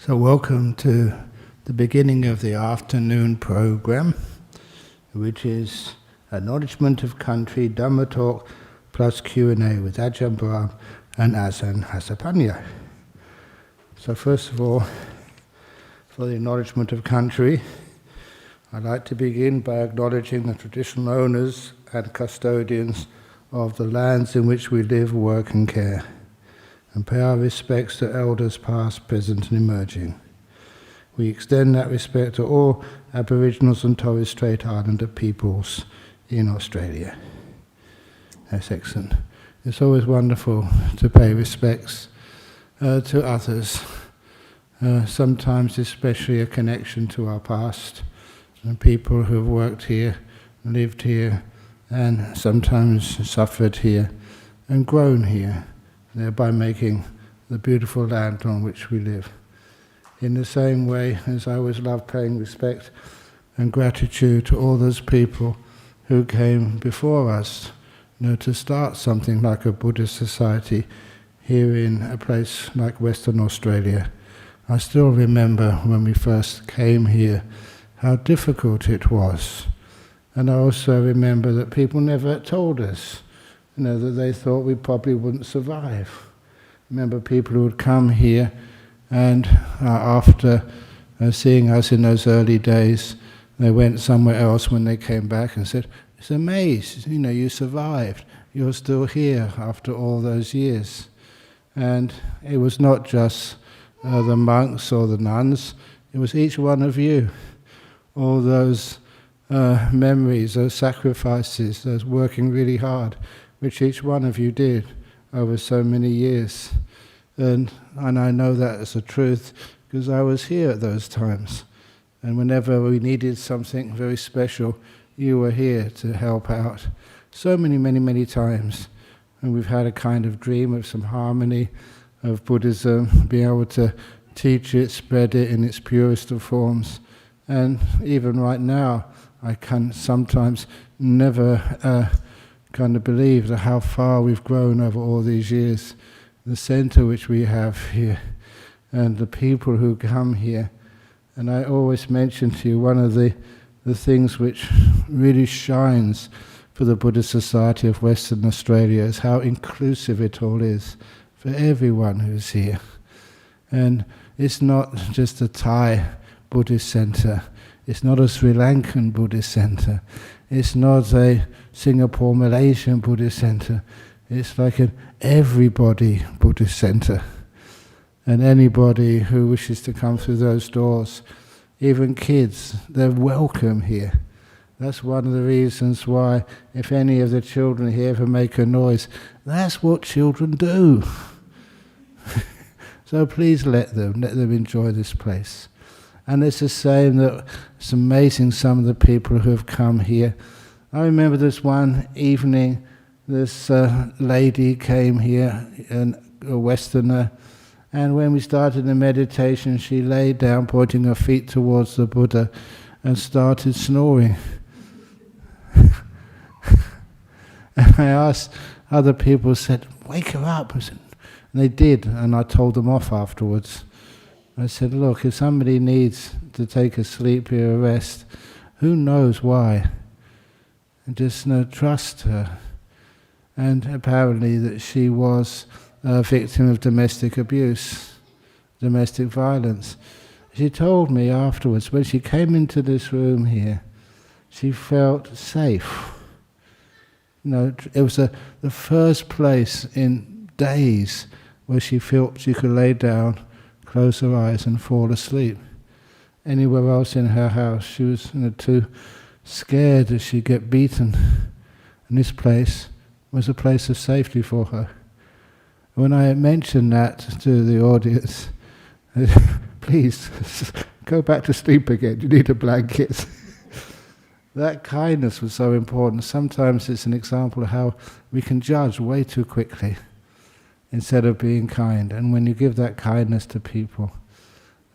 So welcome to the beginning of the afternoon program, which is Acknowledgment of Country, Dhamma Talk, plus Q&A with Ajahn Brahm and Ajahn Hasapanna. So first of all, for the Acknowledgment of Country, I'd like to begin by acknowledging the traditional owners and custodians of the lands in which we live, work and care, and pay our respects to elders past, present and emerging. We extend that respect to all Aboriginals and Torres Strait Islander peoples in Australia. That's excellent. It's always wonderful to pay respects to others, sometimes especially a connection to our past, and people who have worked here, lived here, and sometimes suffered here, and grown here, thereby making the beautiful land on which we live. In the same way as I always love paying respect and gratitude to all those people who came before us, to start something like a Buddhist society here in a place like Western Australia. I still remember when we first came here how difficult it was. And I also remember that people never told us that they thought we probably wouldn't survive. I remember people who would come here and after seeing us in those early days, they went somewhere else when they came back and said, "It's amazing, you survived. You're still here after all those years." And it was not just the monks or the nuns, it was each one of you. All those memories, those sacrifices, those working really hard, which each one of you did over so many years. And I know that as a truth because I was here at those times. And whenever we needed something very special, you were here to help out. So many times. And we've had a kind of dream of some harmony of Buddhism, being able to teach it, spread it in its purest of forms. And even right now, I can sometimes never kind of believe that how far we've grown over all these years. The centre which we have here, and the people who come here. And I always mention to you one of the things which really shines for the Buddhist Society of Western Australia is how inclusive it all is for everyone who's here. And it's not just a Thai Buddhist centre, it's not a Sri Lankan Buddhist centre, it's not a Singapore Malaysian Buddhist centre, it's like an everybody Buddhist centre. And anybody who wishes to come through those doors, even kids, they're welcome here. That's one of the reasons why, if any of the children here ever make a noise, that's what children do. So please let them enjoy this place. And it's the same that it's amazing some of the people who have come here. I remember this one evening, this lady came here, a Westerner, and when we started the meditation, she lay down, pointing her feet towards the Buddha, and started snoring. And I asked other people, said, "Wake her up." And they did, and I told them off afterwards. I said, "Look, if somebody needs to take a sleep here, a rest, who knows why? And just trust her." And apparently that she was a victim of domestic abuse, domestic violence. She told me afterwards, when she came into this room here, she felt safe. It was the first place in days where she felt she could lay down, close her eyes and fall asleep. Anywhere else in her house, she was too scared that she'd get beaten. And this place was a place of safety for her. When I mentioned that to the audience, please go back to sleep again, you need a blanket. That kindness was so important. Sometimes it's an example of how we can judge way too quickly instead of being kind. And when you give that kindness to people,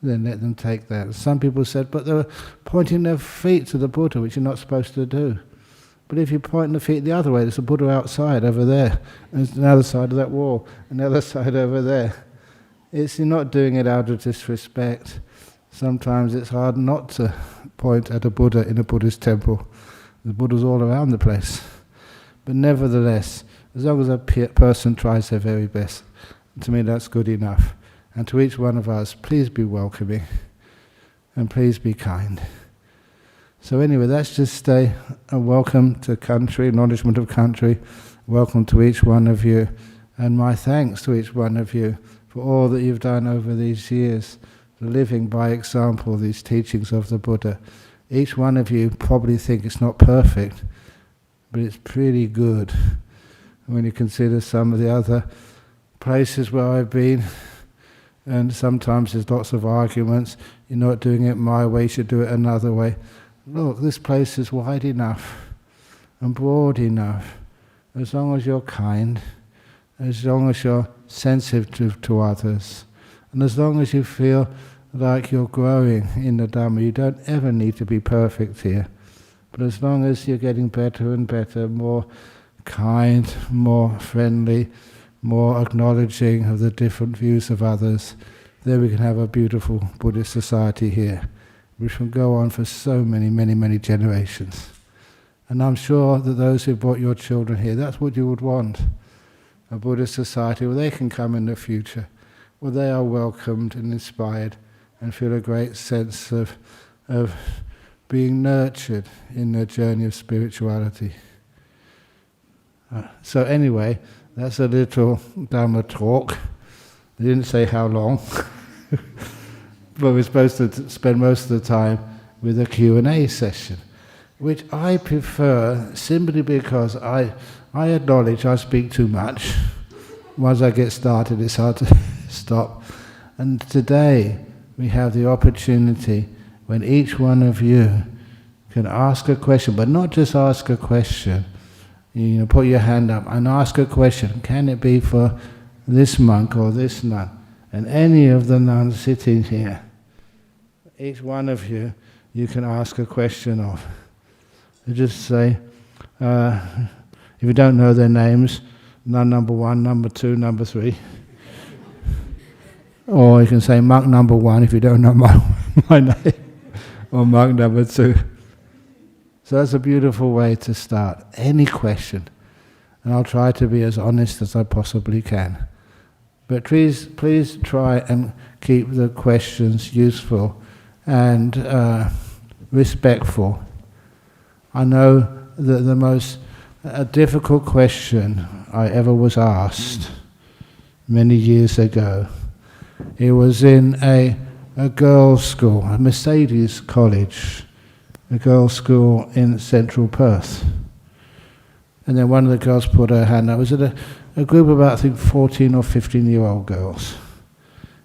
then let them take that. Some people said, but they were pointing their feet to the Buddha, which you're not supposed to do. But if you point the feet the other way, there's a Buddha outside over there, and there's another side of that wall, and the other side over there. You're not doing it out of disrespect. Sometimes it's hard not to point at a Buddha in a Buddhist temple. The Buddha's all around the place. But nevertheless, as long as a person tries their very best, to me that's good enough. And to each one of us, please be welcoming and please be kind. So anyway, that's just a welcome to country, acknowledgement of country. Welcome to each one of you, and my thanks to each one of you for all that you've done over these years, living by example these teachings of the Buddha. Each one of you probably think it's not perfect, but it's pretty good. When you consider some of the other places where I've been, and sometimes there's lots of arguments, you're not doing it my way, you should do it another way. Look, this place is wide enough and broad enough, as long as you're kind, as long as you're sensitive to others, and as long as you feel like you're growing in the Dhamma. You don't ever need to be perfect here, but as long as you're getting better and better, more kind, more friendly, more acknowledging of the different views of others, then we can have a beautiful Buddhist society here, which will go on for so many generations. And I'm sure that those who brought your children here, that's what you would want. A Buddhist society where they can come in the future, where they are welcomed and inspired and feel a great sense of being nurtured in their journey of spirituality. So anyway, that's a little Dhamma talk. They didn't say how long, but we're supposed to spend most of the time with a Q&A session, which I prefer simply because I acknowledge I speak too much. Once I get started, it's hard to stop. And today we have the opportunity when each one of you can ask a question, but not just ask a question. You know, put your hand up and ask a question. Can it be for this monk or this nun? And any of the nuns sitting here, each one of you, you can ask a question of. You just say, if you don't know their names, nun number 1, number 2, number 3. Or you can say monk number 1 if you don't know my name, or monk number 2. So that's a beautiful way to start. Any question. And I'll try to be as honest as I possibly can. But please try and keep the questions useful and respectful. I know that the most difficult question I ever was asked many years ago, it was in a girls' school, a Mercedes college, a girls' school in central Perth. And then one of the girls put her hand up. It was at a group of about, I think, 14 or 15-year-old girls.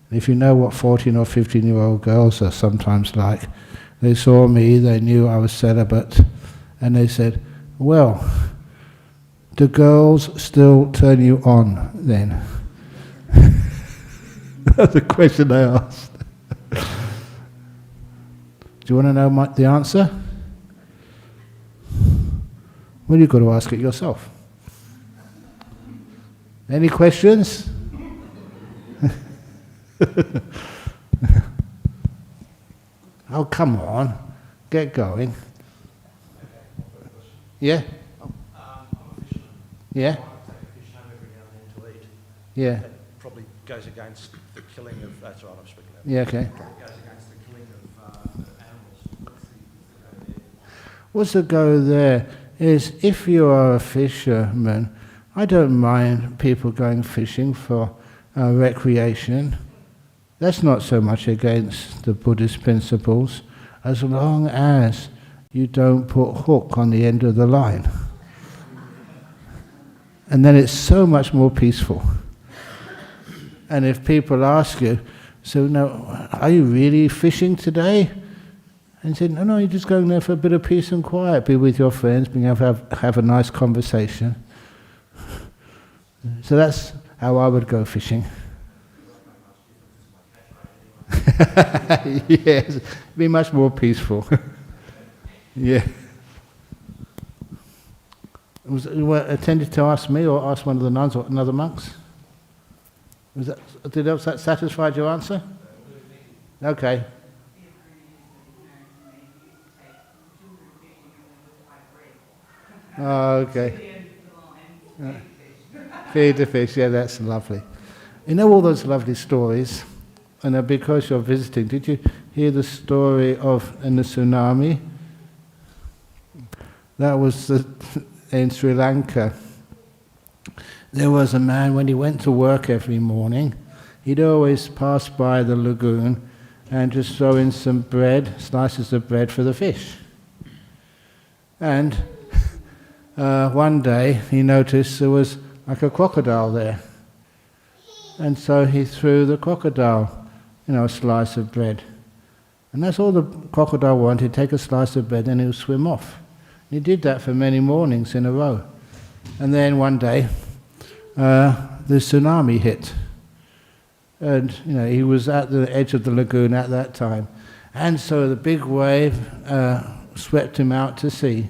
And if you know what 14 or 15-year-old girls are sometimes like, they saw me, they knew I was celibate, and they said, well, do girls still turn you on then? That's the question they asked. Do you want to know the answer? Well, you've got to ask it yourself. Any questions? Oh, come on. Get going. Yeah? I'm a fisherman. Yeah? I take a fish home every now and then to eat. Yeah. That probably goes against the killing of... That's right, I'm speaking about. Yeah, okay. It goes against the killing of animals. What's the go there is, if you are a fisherman, I don't mind people going fishing for recreation. That's not so much against the Buddhist principles, as long as you don't put hook on the end of the line. And then it's so much more peaceful. And if people ask you, so now, are you really fishing today? And you say, no, you're just going there for a bit of peace and quiet, be with your friends, being able to have a nice conversation. So that's how I would go fishing. Yes, be much more peaceful. Yeah. Was it attended to ask me or ask one of the nuns or another monks? Did that satisfy your answer? Okay. Oh, okay. Feed the fish, yeah, that's lovely. You know all those lovely stories, and because you're visiting, did you hear the story in the tsunami? That was in Sri Lanka. There was a man, when he went to work every morning, he'd always pass by the lagoon and just throw in some bread, slices of bread for the fish. And one day he noticed there was like a crocodile there. And so he threw the crocodile, a slice of bread. And that's all the crocodile wanted, he'd take a slice of bread and he would swim off. And he did that for many mornings in a row. And then one day, the tsunami hit. And, he was at the edge of the lagoon at that time. And so the big wave swept him out to sea.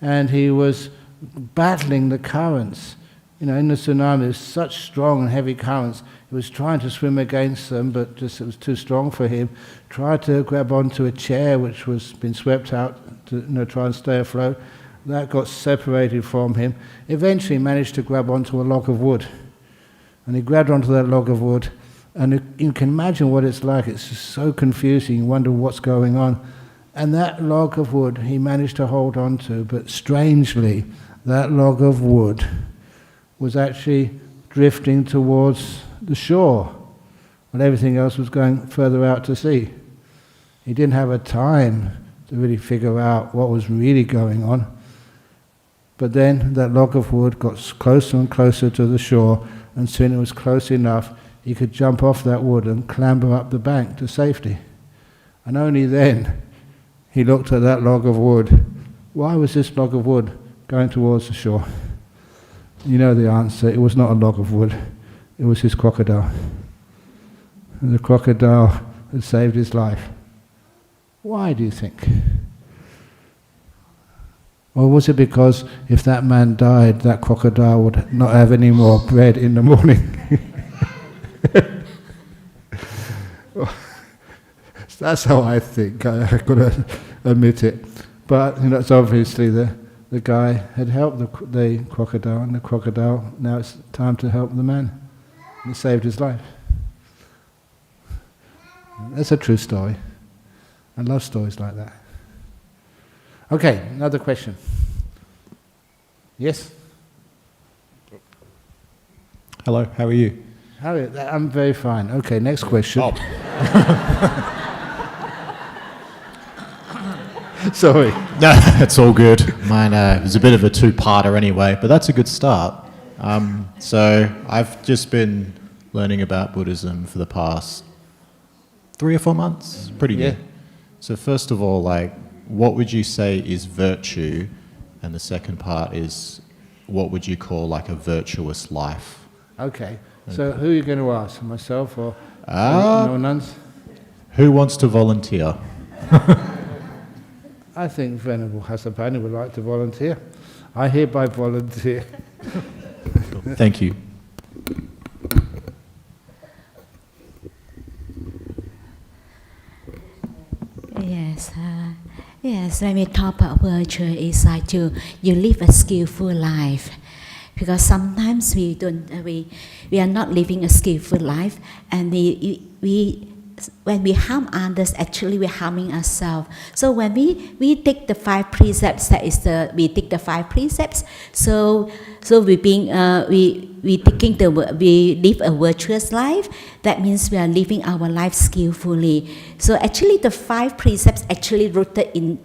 And he was battling the currents. In the tsunami, there was such strong and heavy currents. He was trying to swim against them, but it was too strong for him. Tried to grab onto a chair which was been swept out to try and stay afloat. That got separated from him. Eventually he managed to grab onto a log of wood. And he grabbed onto that log of wood, and you can imagine what it's like. It's just so confusing. You wonder what's going on. And that log of wood he managed to hold on to, but strangely, that log of wood was actually drifting towards the shore, when everything else was going further out to sea. He didn't have a time to really figure out what was really going on. But then that log of wood got closer and closer to the shore, and soon it was close enough he could jump off that wood and clamber up the bank to safety. And only then he looked at that log of wood. Why was this log of wood going towards the shore? You know the answer. It was not a log of wood. It was his crocodile. And the crocodile had saved his life. Why do you think? Or was it because if that man died, that crocodile would not have any more bread in the morning? That's how I think. I've got to admit it. But it's obviously the guy had helped the crocodile, and the crocodile, now it's time to help the man. And he saved his life. That's a true story. I love stories like that. Okay, another question. Yes? Hello, how are you? I'm very fine. Okay, next question. Oh. Sorry. No, it's all good. Mine is a bit of a two-parter anyway, but that's a good start. So I've just been learning about Buddhism for the past 3 or 4 months. Pretty new. So first of all, what would you say is virtue? And the second part is, what would you call a virtuous life? Okay. So who are you going to ask? Myself or no nuns? Who wants to volunteer? I think Venerable Hasapanna would like to volunteer. I hereby volunteer. Thank you. Yes. When we talk about virtue, it's like you live a skillful life, because sometimes we are not living a skillful life, and when we harm others, actually we're harming ourselves. So when we take the 5 precepts, we take the 5 precepts. So we live a virtuous life. That means we are living our life skillfully. So actually, the 5 precepts actually rooted in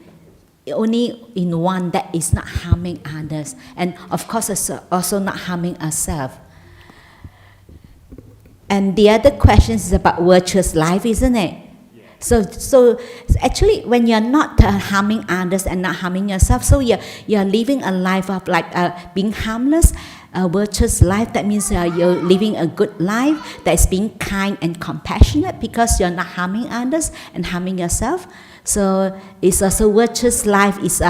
only in one, that is not harming others, and of course also not harming ourselves. And the other question is about virtuous life, isn't it? Yeah. So actually, when you're not harming others and not harming yourself, so you're living a life of being harmless, a virtuous life. That means you're living a good life that is being kind and compassionate, because you're not harming others and harming yourself. So it's also virtuous life is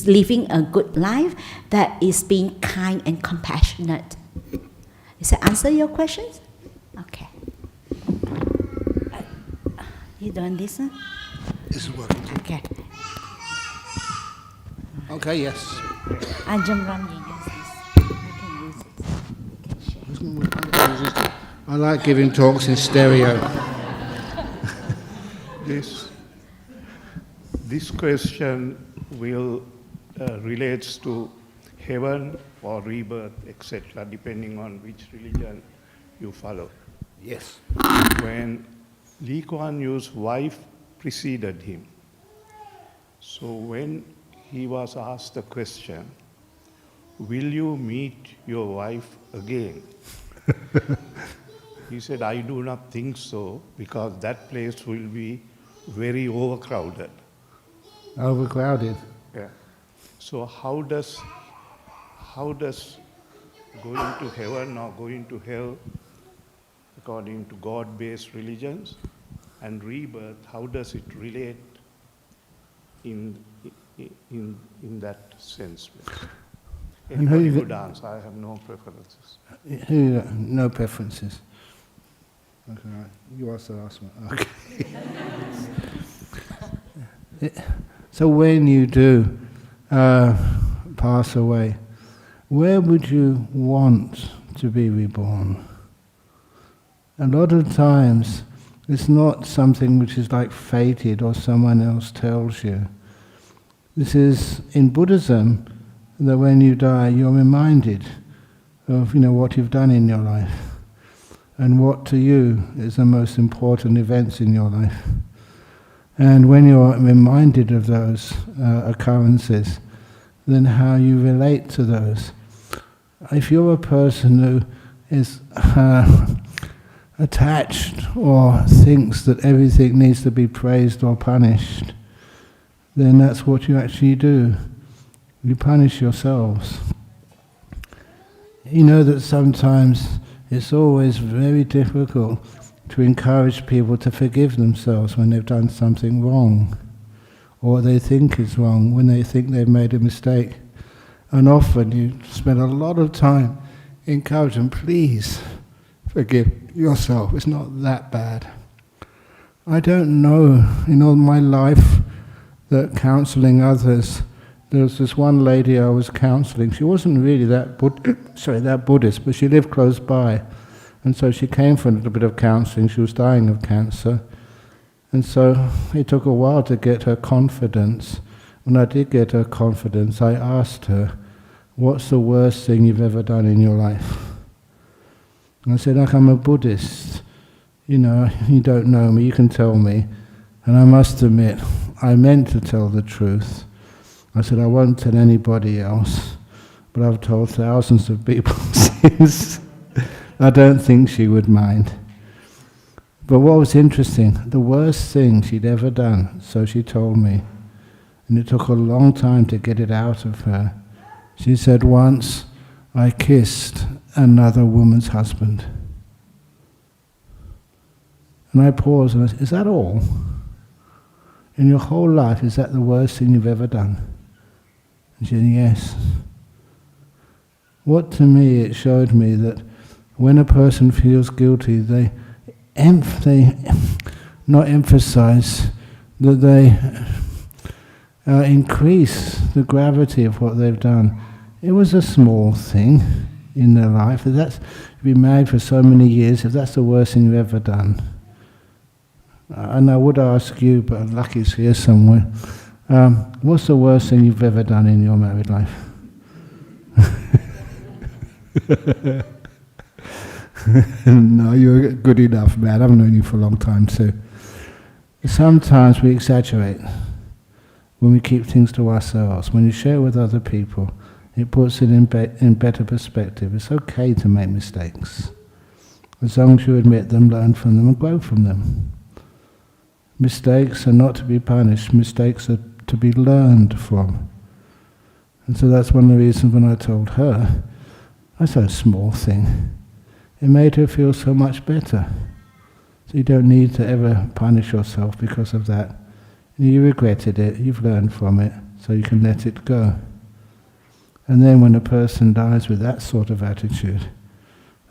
living a good life that is being kind and compassionate. Does that answer your questions? Okay. You doing this one? This is working. Okay. Okay, yes. Ajahn Brahm, you use this. I can use it. You can share. I like giving talks in stereo. This question relates to heaven or rebirth, etc., depending on which religion you follow. Yes. When Lee Kuan Yew's wife preceded him, so when he was asked the question, will you meet your wife again? He said, I do not think so, because that place will be very overcrowded. Overcrowded. Yeah. So how does going to heaven or going to hell, according to God-based religions, and rebirth, how does it relate in that sense? Anybody could answer. I have no preferences. No preferences. Okay, right. You asked the last one. Okay. So when you do pass away, where would you want to be reborn? A lot of times, it's not something which is like fated or someone else tells you. This is in Buddhism, that when you die, you're reminded of what you've done in your life and what to you is the most important events in your life. And when you're reminded of those occurrences, then how you relate to those. If you're a person who is attached or thinks that everything needs to be praised or punished, then that's what you actually do. You punish yourselves. You know that sometimes it's always very difficult to encourage people to forgive themselves when they've done something wrong, or they think is wrong, when they think they've made a mistake. And often you spend a lot of time encouraging, please forgive yourself, it's not that bad. I don't know, in all my life, that counseling others, there was this one lady I was counseling. She wasn't really that Buddhist, but she lived close by. And so she came for a little bit of counseling. She was dying of cancer. And so it took a while to get her confidence. When I did get her confidence, I asked her, what's the worst thing you've ever done in your life? And I said, like, I'm a Buddhist. You don't know me, you can tell me. And I must admit, I meant to tell the truth. I said, I won't tell anybody else, but I've told thousands of people since. I don't think she would mind. But what was interesting, the worst thing she'd ever done, so she told me, and it took a long time to get it out of her. She said, once I kissed another woman's husband. And I paused and I said, is that all? In your whole life, is that the worst thing you've ever done? And she said, yes. What to me, it showed me that when a person feels guilty, they not emphasize, that they increase the gravity of what they've done. It was a small thing in their life. If that's been married for so many years, if that's the worst thing you've ever done. And I would ask you, but Lucky's here somewhere, what's the worst thing you've ever done in your married life? No, you're good enough, man. I've known you for a long time too. Sometimes we exaggerate when we keep things to ourselves. When you share with other people, it puts it in better perspective. It's okay to make mistakes, as long as you admit them, learn from them, and grow from them. Mistakes are not to be punished. Mistakes are to be learned from. And so that's one of the reasons when I told her, I said a small thing. It made her feel so much better. So you don't need to ever punish yourself because of that. You regretted it, you've learned from it, so you can let it go. And then when a person dies with that sort of attitude,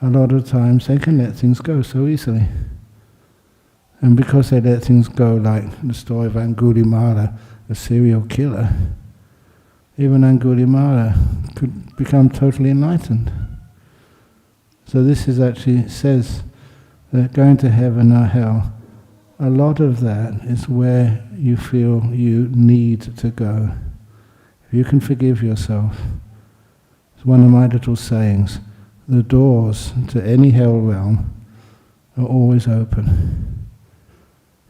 a lot of times they can let things go so easily. And because they let things go, like the story of Angulimala, a serial killer, even Angulimala could become totally enlightened. So this is actually says that going to heaven or hell, a lot of that is where you feel you need to go. If you can forgive yourself, it's one of my little sayings, the doors to any hell realm are always open.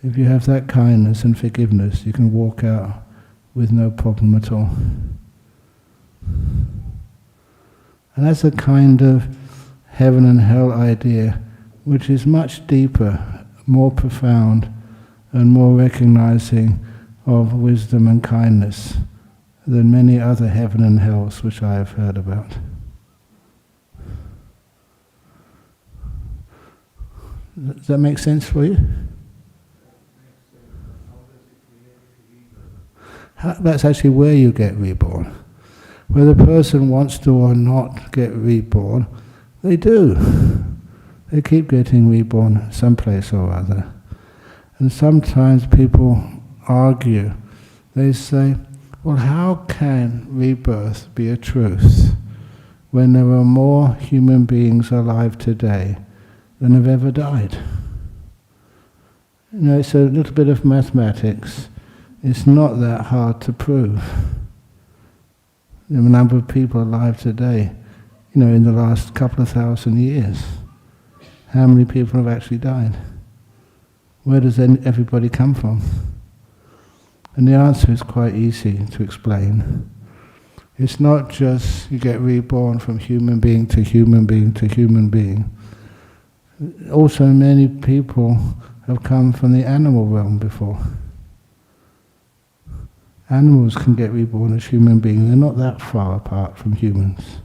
If you have that kindness and forgiveness, you can walk out with no problem at all. And that's a kind of heaven and hell idea which is much deeper, more profound, and more recognizing of wisdom and kindness than many other heaven and hells which I have heard about. Does that make sense for you? That's actually where you get reborn. Whether the person wants to or not get reborn, they do. They keep getting reborn someplace or other. And sometimes people argue. They say, well, how can rebirth be a truth when there are more human beings alive today than have ever died? You know, it's a little bit of mathematics. It's not that hard to prove. The number of people alive today, you know, in the last couple of thousand years, how many people have actually died? Where does everybody come from? And the answer is quite easy to explain. It's not just you get reborn from human being to human being to human being. Also, many people have come from the animal realm before. Animals can get reborn as human beings. They're not that far apart from humans.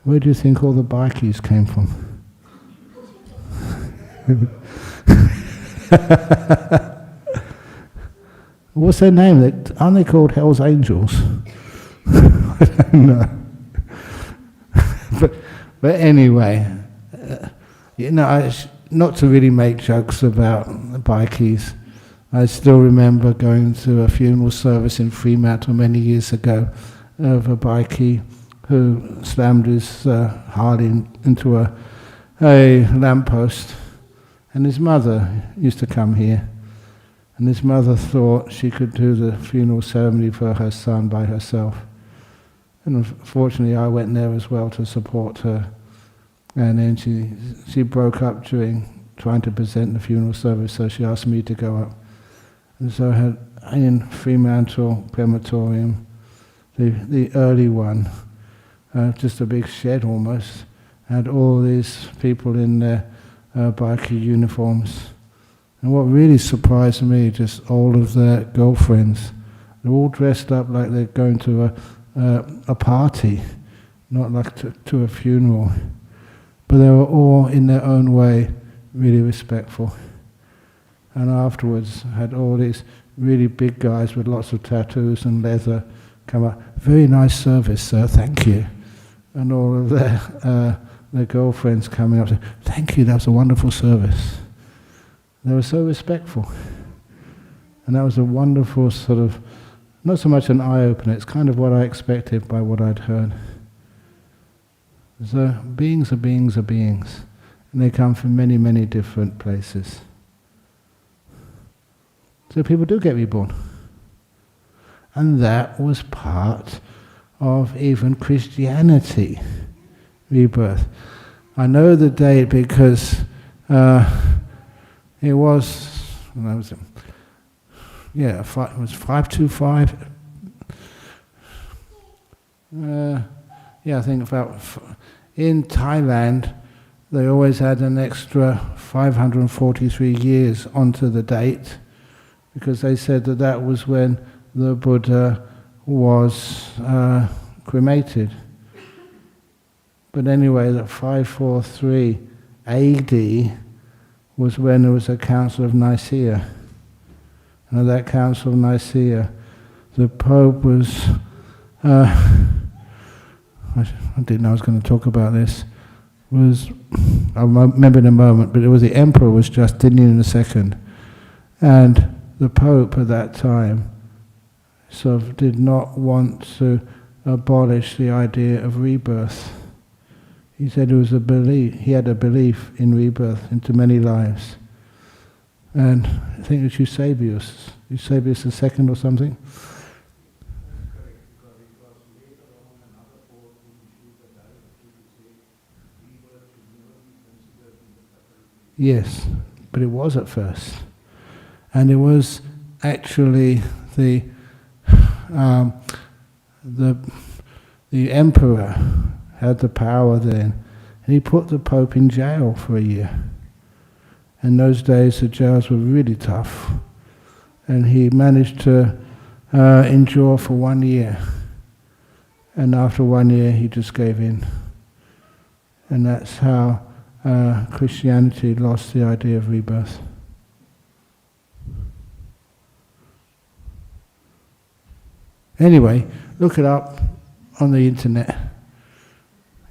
Where do you think all the bikies came from? What's their name? Aren't they called Hell's Angels? I don't know. but anyway, you know, not to really make jokes about the bikies. I still remember going to a funeral service in Fremantle many years ago of a bikie who slammed his Harley into a lamppost, and his mother used to come here, and his mother thought she could do the funeral ceremony for her son by herself. And unfortunately I went there as well to support her, and then she broke up during trying to present the funeral service, so she asked me to go up. And so I had in Fremantle crematorium, the early one, just a big shed almost, had all these people in their bikie uniforms. And what really surprised me, just all of their girlfriends, they're all dressed up like they're going to a party, not like to a funeral. But they were all, in their own way, really respectful. And afterwards, had all these really big guys with lots of tattoos and leather come up. Very nice service, sir, thank you. And all of their girlfriends coming up saying, thank you, that was a wonderful service. They were so respectful. And that was a wonderful sort of, not so much an eye-opener, it's kind of what I expected by what I'd heard. So beings are beings are beings. And they come from many, many different places. So people do get reborn. And that was part of even Christianity, rebirth. I know the date because it was, it was 525. I think about, in Thailand, they always had an extra 543 years onto the date, because they said that was when the Buddha was cremated. But anyway, that 543 AD was when there was a Council of Nicaea. And at that Council of Nicaea, the Pope was, I didn't know I was going to talk about this, was, I remember in a moment, but it was the Emperor was Justinian II, and the Pope at that time sort of did not want to abolish the idea of rebirth. He said it was a belief, he had a belief in rebirth into many lives. And I think it was Eusebius II or something. Yes, but it was at first. And it was actually the emperor had the power then, and he put the Pope in jail for a year. In those days the jails were really tough, and he managed to endure for 1 year. And after 1 year he just gave in. And that's how Christianity lost the idea of rebirth. Anyway, look it up on the internet.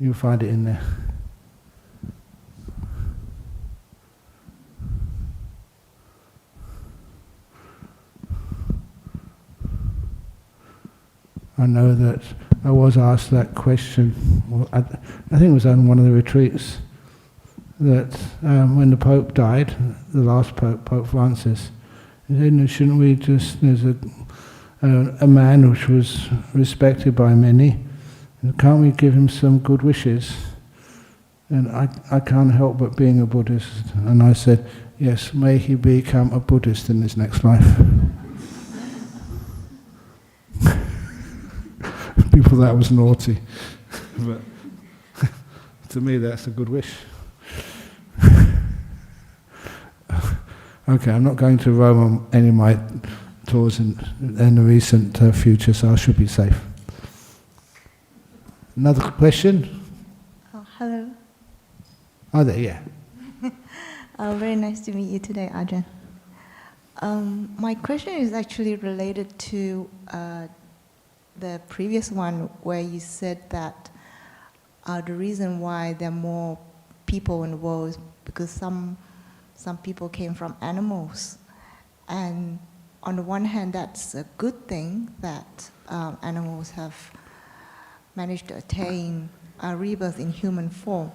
You'll find it in there. I know that I was asked that question, I think it was on one of the retreats, that when the Pope died, the last Pope, Pope Francis, he said, shouldn't we just, there's a man which was respected by many, can't we give him some good wishes? And I can't help but being a Buddhist. And I said, yes, may he become a Buddhist in his next life. People thought that was naughty. But to me that's a good wish. Okay, I'm not going to Rome on any of my tours in the recent future, so I should be safe. Another question? Oh, hello. Oh, there, yeah. Very nice to meet you today, Ajahn. My question is actually related to the previous one, where you said that the reason why there are more people in the world is because some people came from animals. And on the one hand, that's a good thing that animals have managed to attain a rebirth in human form.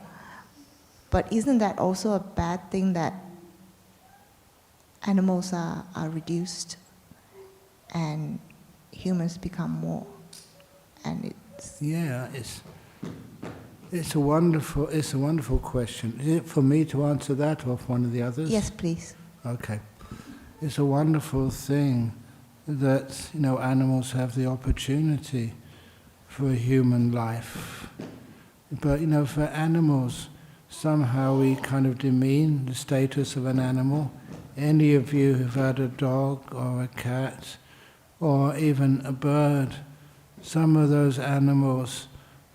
But isn't that also a bad thing that animals are reduced and humans become more? And it's it's a wonderful question. Is it for me to answer that, or for one of the others? Yes, please. Okay. It's a wonderful thing that animals have the opportunity for a human life. But for animals, somehow we kind of demean the status of an animal. Any of you who've had a dog or a cat or even a bird, some of those animals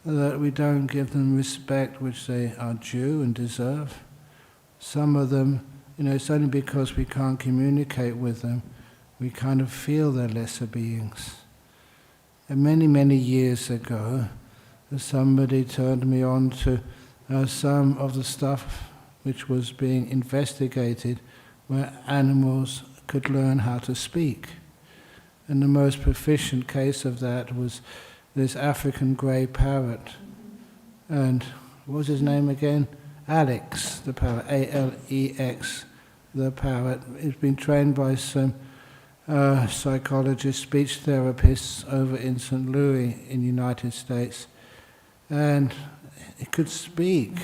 that we don't give them respect which they are due and deserve. Some of them, it's only because we can't communicate with them, we kind of feel they're lesser beings. And many, many years ago, somebody turned me on to some of the stuff which was being investigated where animals could learn how to speak. And the most proficient case of that was this African grey parrot. And what was his name again? Alex, the parrot, A-L-E-X, the parrot. He's been trained by some psychologists, speech therapists over in St. Louis in the United States. And it could speak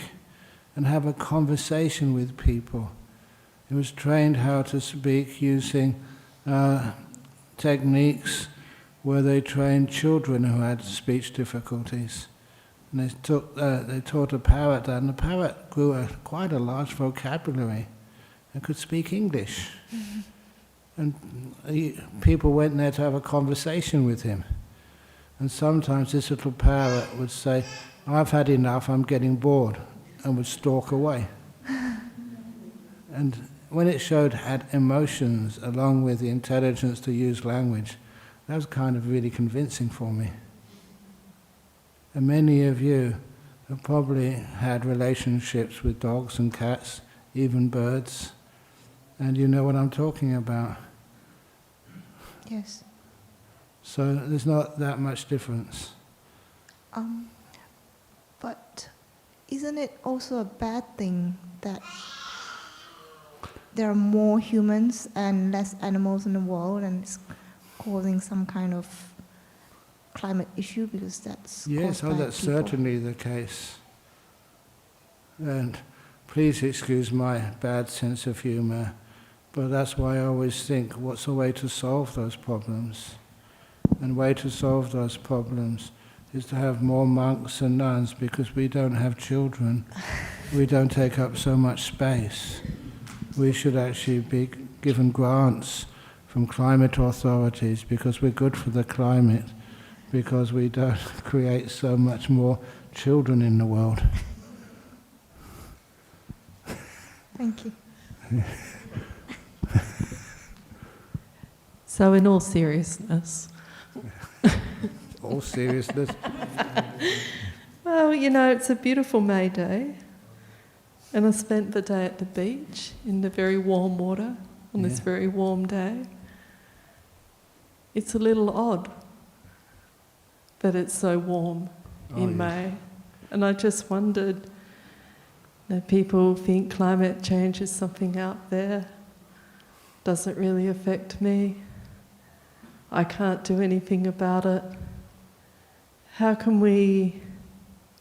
and have a conversation with people. It was trained how to speak using techniques where they trained children who had speech difficulties. And they taught a parrot that, and the parrot grew quite a large vocabulary and could speak English. Mm-hmm. And people went there to have a conversation with him. And sometimes this little parrot would say, "I've had enough, I'm getting bored," and would stalk away. And when it had emotions along with the intelligence to use language, that was kind of really convincing for me. And many of you have probably had relationships with dogs and cats, even birds, and you know what I'm talking about. Yes. So there's not that much difference. But isn't it also a bad thing that there are more humans and less animals in the world, and it's causing some kind of climate issue because that's Yes, caused by that's people? certainly the case. And please excuse my bad sense of humour, but that's why I always think, what's the way to solve those problems? And the way to solve those problems is to have more monks and nuns, because we don't have children. We don't take up so much space. We should actually be given grants from climate authorities because we're good for the climate, because we don't create so much more children in the world. Thank you. So in all seriousness, All seriousness. well, you know, it's a beautiful May day, and I spent the day at the beach in the very warm water on this very warm day. It's a little odd that it's so warm in May, and I just wondered, people think climate change is something out there, doesn't really affect me, I can't do anything about it. How can we,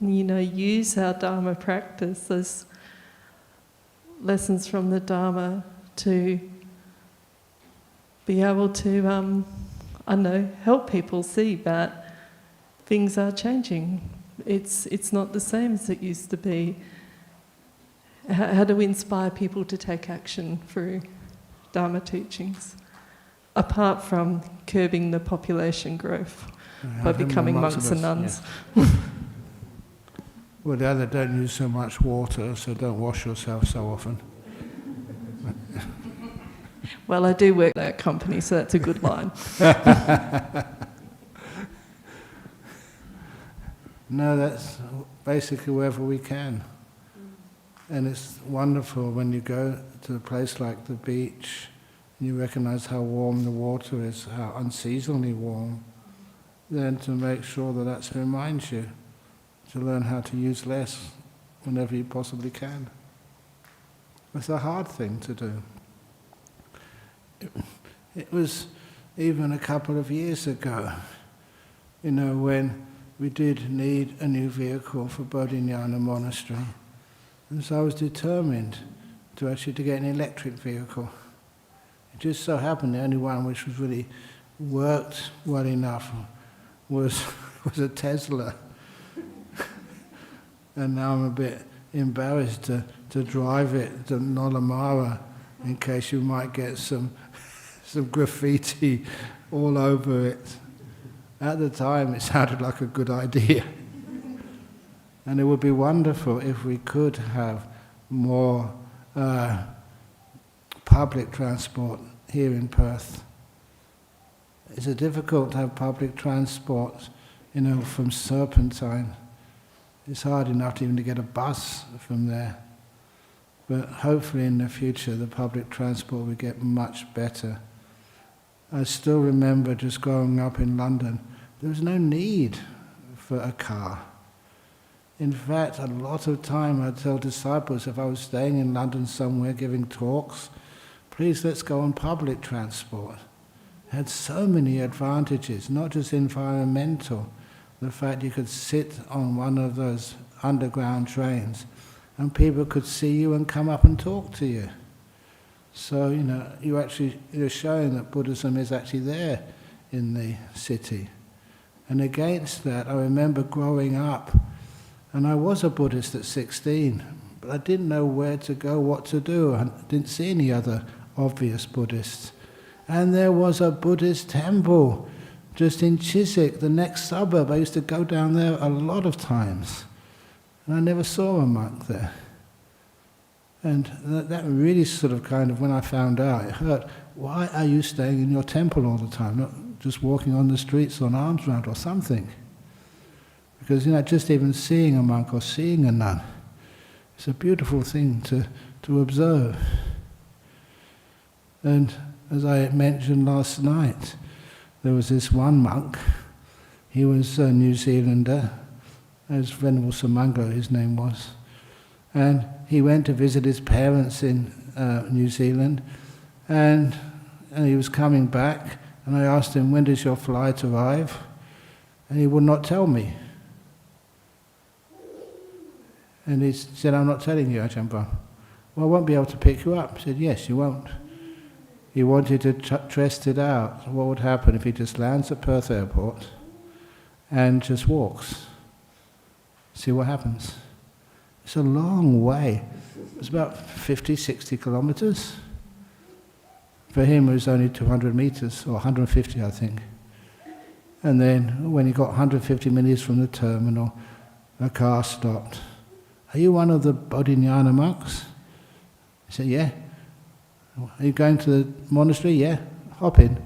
use our Dharma practice as lessons from the Dharma to be able to, help people see that things are changing. It's not the same as it used to be. How do we inspire people to take action through Dharma teachings, apart from curbing the population growth by becoming monks and nuns? Yeah. Well, the other, don't use so much water, so don't wash yourself so often. Well, I do work at that company, so that's a good line. No, that's basically wherever we can. And it's wonderful when you go to a place like the beach and you recognize how warm the water is, how unseasonably warm, then to make sure that that reminds you to learn how to use less whenever you possibly can. It's a hard thing to do. It was even a couple of years ago, when we did need a new vehicle for Bodhinyana Monastery. And so I was determined to get an electric vehicle. It just so happened the only one which was really worked well enough was a Tesla. And now I'm a bit embarrassed to drive it to Nolamara in case you might get some graffiti all over it. At the time it sounded like a good idea. And it would be wonderful if we could have more public transport here in Perth. It's difficult to have public transport, from Serpentine. It's hard enough even to get a bus from there. But hopefully in the future the public transport will get much better. I still remember just growing up in London, there was no need for a car. In fact, a lot of time I'd tell disciples, if I was staying in London somewhere giving talks, please let's go on public transport. It had so many advantages, not just environmental. The fact you could sit on one of those underground trains and people could see you and come up and talk to you. So, you're showing that Buddhism is actually there in the city. And against that, I remember growing up, and I was a Buddhist at 16, but I didn't know where to go, what to do. I didn't see any other obvious Buddhists. And there was a Buddhist temple just in Chiswick, the next suburb. I used to go down there a lot of times, and I never saw a monk there. And that really when I found out, it hurt. Why are you staying in your temple all the time, not just walking on the streets on alms round or something? because just even seeing a monk or seeing a nun, it's a beautiful thing to observe. And as I mentioned last night, there was this one monk. He was a New Zealander, as Venerable Samanga his name was, and he went to visit his parents in New Zealand, and he was coming back, and I asked him, when does your flight arrive? And he would not tell me. And he said, I'm not telling you, Ajahn Brahm. Well, I won't be able to pick you up. I said, yes, you won't. He wanted to test it out. What would happen if he just lands at Perth Airport and just walks? See what happens. It's a long way. It's about 50, 60 kilometers. For him, it was only 200 meters, or 150, I think. And then, when he got 150 meters from the terminal, a car stopped. Are you one of the Bodhinyana monks? He said, yeah. Are you going to the monastery? Yeah. Hop in.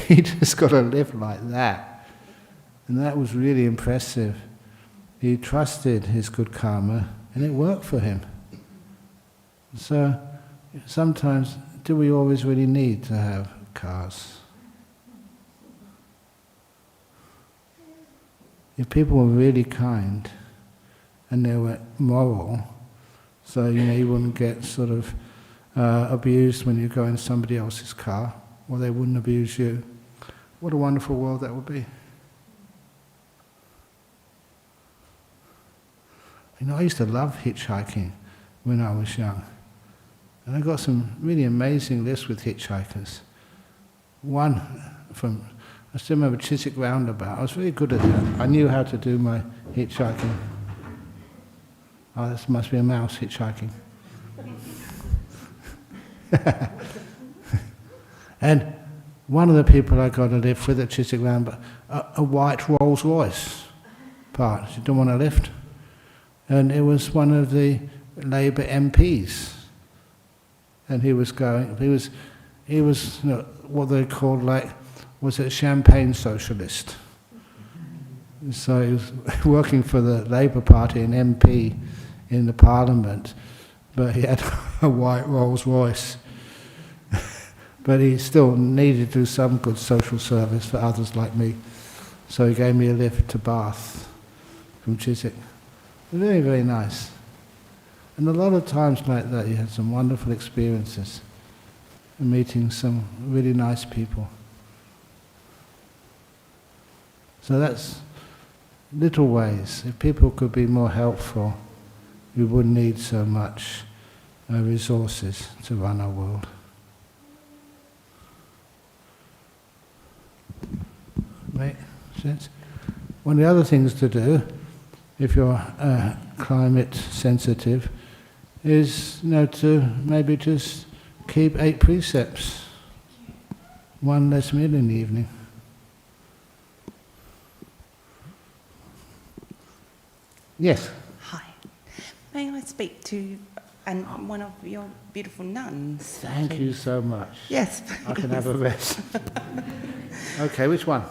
He just got to live like that. And that was really impressive. He trusted his good karma, and it worked for him. So, sometimes, do we always really need to have cars? If people were really kind, and they were moral, so you wouldn't get sort of abused when you go in somebody else's car, or they wouldn't abuse you. What a wonderful world that would be. I used to love hitchhiking when I was young. And I got some really amazing lifts with hitchhikers. One from, I still remember Chiswick Roundabout. I was very good at that. I knew how to do my hitchhiking. Oh, this must be a mouse hitchhiking. And one of the people I got a lift with at Chiswick Roundabout, a white Rolls Royce part. She didn't want a lift. And it was one of the Labour MPs. And he was what they called was a champagne socialist. So he was working for the Labour Party, an MP in the Parliament, but he had a white Rolls Royce. But he still needed to do some good social service for others like me. So he gave me a lift to Bath from Chiswick. Very, very nice. And a lot of times like that, you had some wonderful experiences, meeting some really nice people. So that's little ways. If people could be more helpful, we wouldn't need so much resources to run our world. Make sense? One of the other things to do, if you're climate sensitive, is to maybe just keep 8 precepts, 1 less meal in the evening. Yes. Hi. May I speak to one of your beautiful nuns? Thank you so much. Yes. I can have a rest. Okay, which one?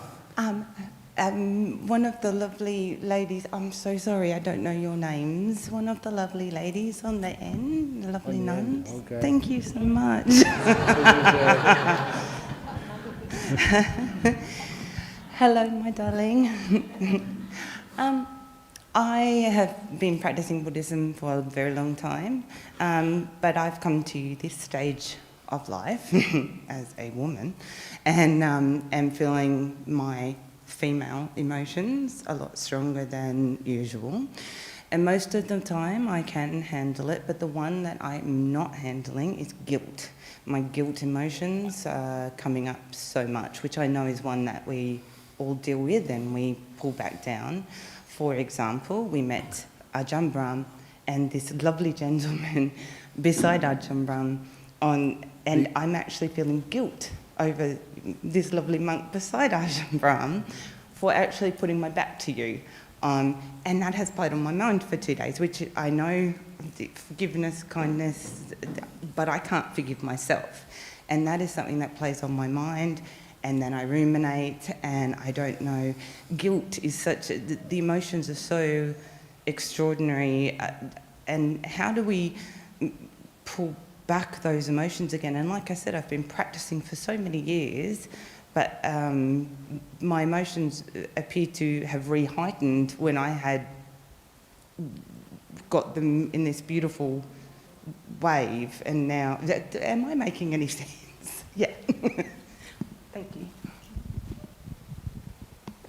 One of the lovely ladies, I'm so sorry, I don't know your names. One of the lovely ladies on the end, the lovely nuns. Okay. Thank you so much. Hello, my darling. I have been practicing Buddhism for a very long time, but I've come to this stage of life as a woman and am feeling my female emotions a lot stronger than usual. And most of the time I can handle it, but the one that I'm not handling is guilt. My guilt emotions are coming up so much, which I know is one that we all deal with and we pull back down. For example, we met Ajahn Brahm and this lovely gentleman beside Ajahn Brahm and I'm actually feeling guilt over this lovely monk beside Ajahn Brahm for actually putting my back to you. And that has played on my mind for 2 days, which I know, forgiveness, kindness, but I can't forgive myself. And that is something that plays on my mind. and then I ruminate, and I don't know. Guilt is the emotions are so extraordinary, and how do we pull back those emotions again? And like I said, I've been practicing for so many years, but my emotions appear to have re-heightened when I had got them in this beautiful wave, and now, am I making any sense? Yeah. Thank you.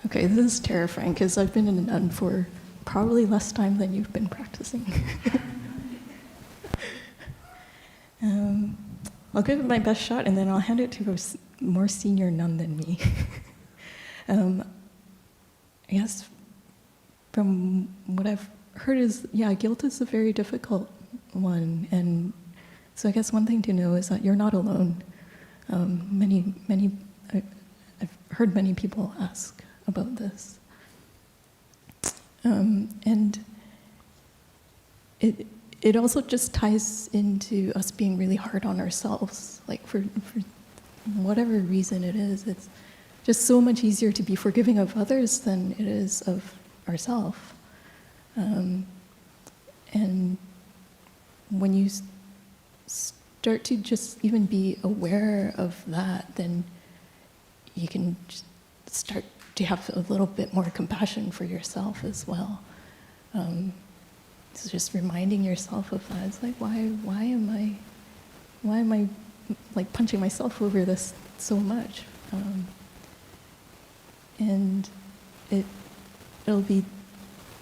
Okay, this is terrifying because I've been in a nun for probably less time than you've been practicing. I'll give it my best shot and then I'll hand it to a more senior nun than me. I guess from what I've heard is, guilt is a very difficult one. And so I guess one thing to know is that you're not alone. I've heard many people ask about this. And it also just ties into us being really hard on ourselves. Like for whatever reason it is, it's just so much easier to be forgiving of others than it is of ourselves. And when you start to just even be aware of that, then you can just start to have a little bit more compassion for yourself as well. So just reminding yourself of that. It's like, why am I like punching myself over this so much? And it'll be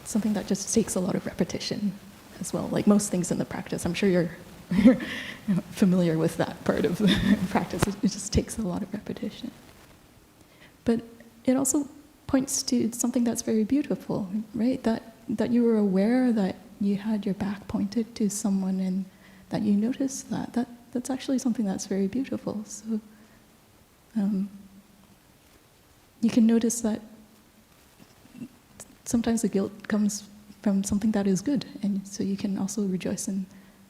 something that just takes a lot of repetition as well. Like most things in the practice, I'm sure you're familiar with that part of the practice. It just takes a lot of repetition. But it also points to something that's very beautiful, right? That you were aware that you had your back pointed to someone and that you noticed that. That's actually something that's very beautiful. So you can notice that sometimes the guilt comes from something that is good, and so you can also rejoice in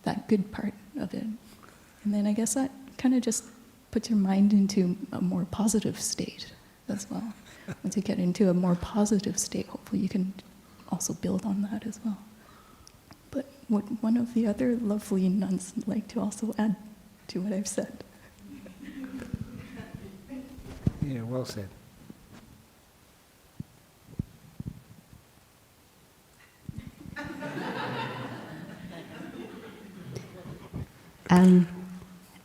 that good part of it. And then I guess that kind of just puts your mind into a more positive state as well. Once you get into a more positive state, hopefully you can also build on that as well. But would one of the other lovely nuns like to also add to what I've said? Yeah, well said.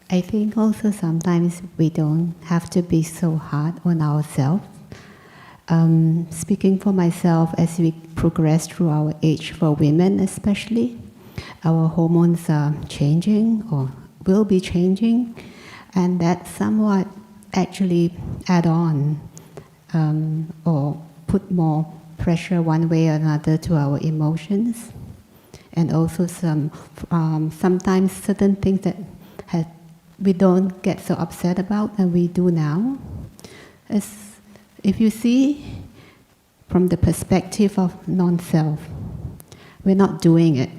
I think also sometimes we don't have to be so hard on ourselves. Speaking for myself, as we progress through our age, for women especially, our hormones are changing or will be changing, and that somewhat actually add on or put more pressure one way or another to our emotions. And also sometimes certain things that we don't get so upset about and we do now. If you see from the perspective of non-self, we're not doing it.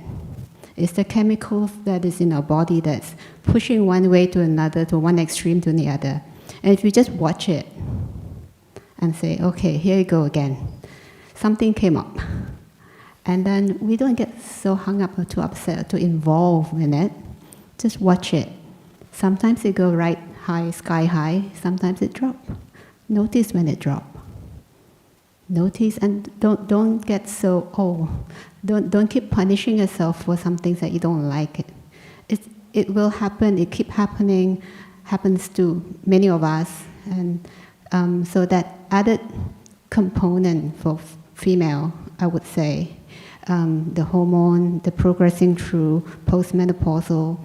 It's the chemicals that is in our body that's pushing one way to another, to one extreme to the other. And if you just watch it and say, okay, here you go again. Something came up. And then we don't get so hung up or too upset or too involved in it. Just watch it. Sometimes it go right high, sky high. Sometimes it drop. Notice when it drop. Notice and don't get so don't keep punishing yourself for some things that you don't like. It will happen. It keep happening. Happens to many of us, and so that added component for female, I would say. The hormone, the progressing through postmenopausal,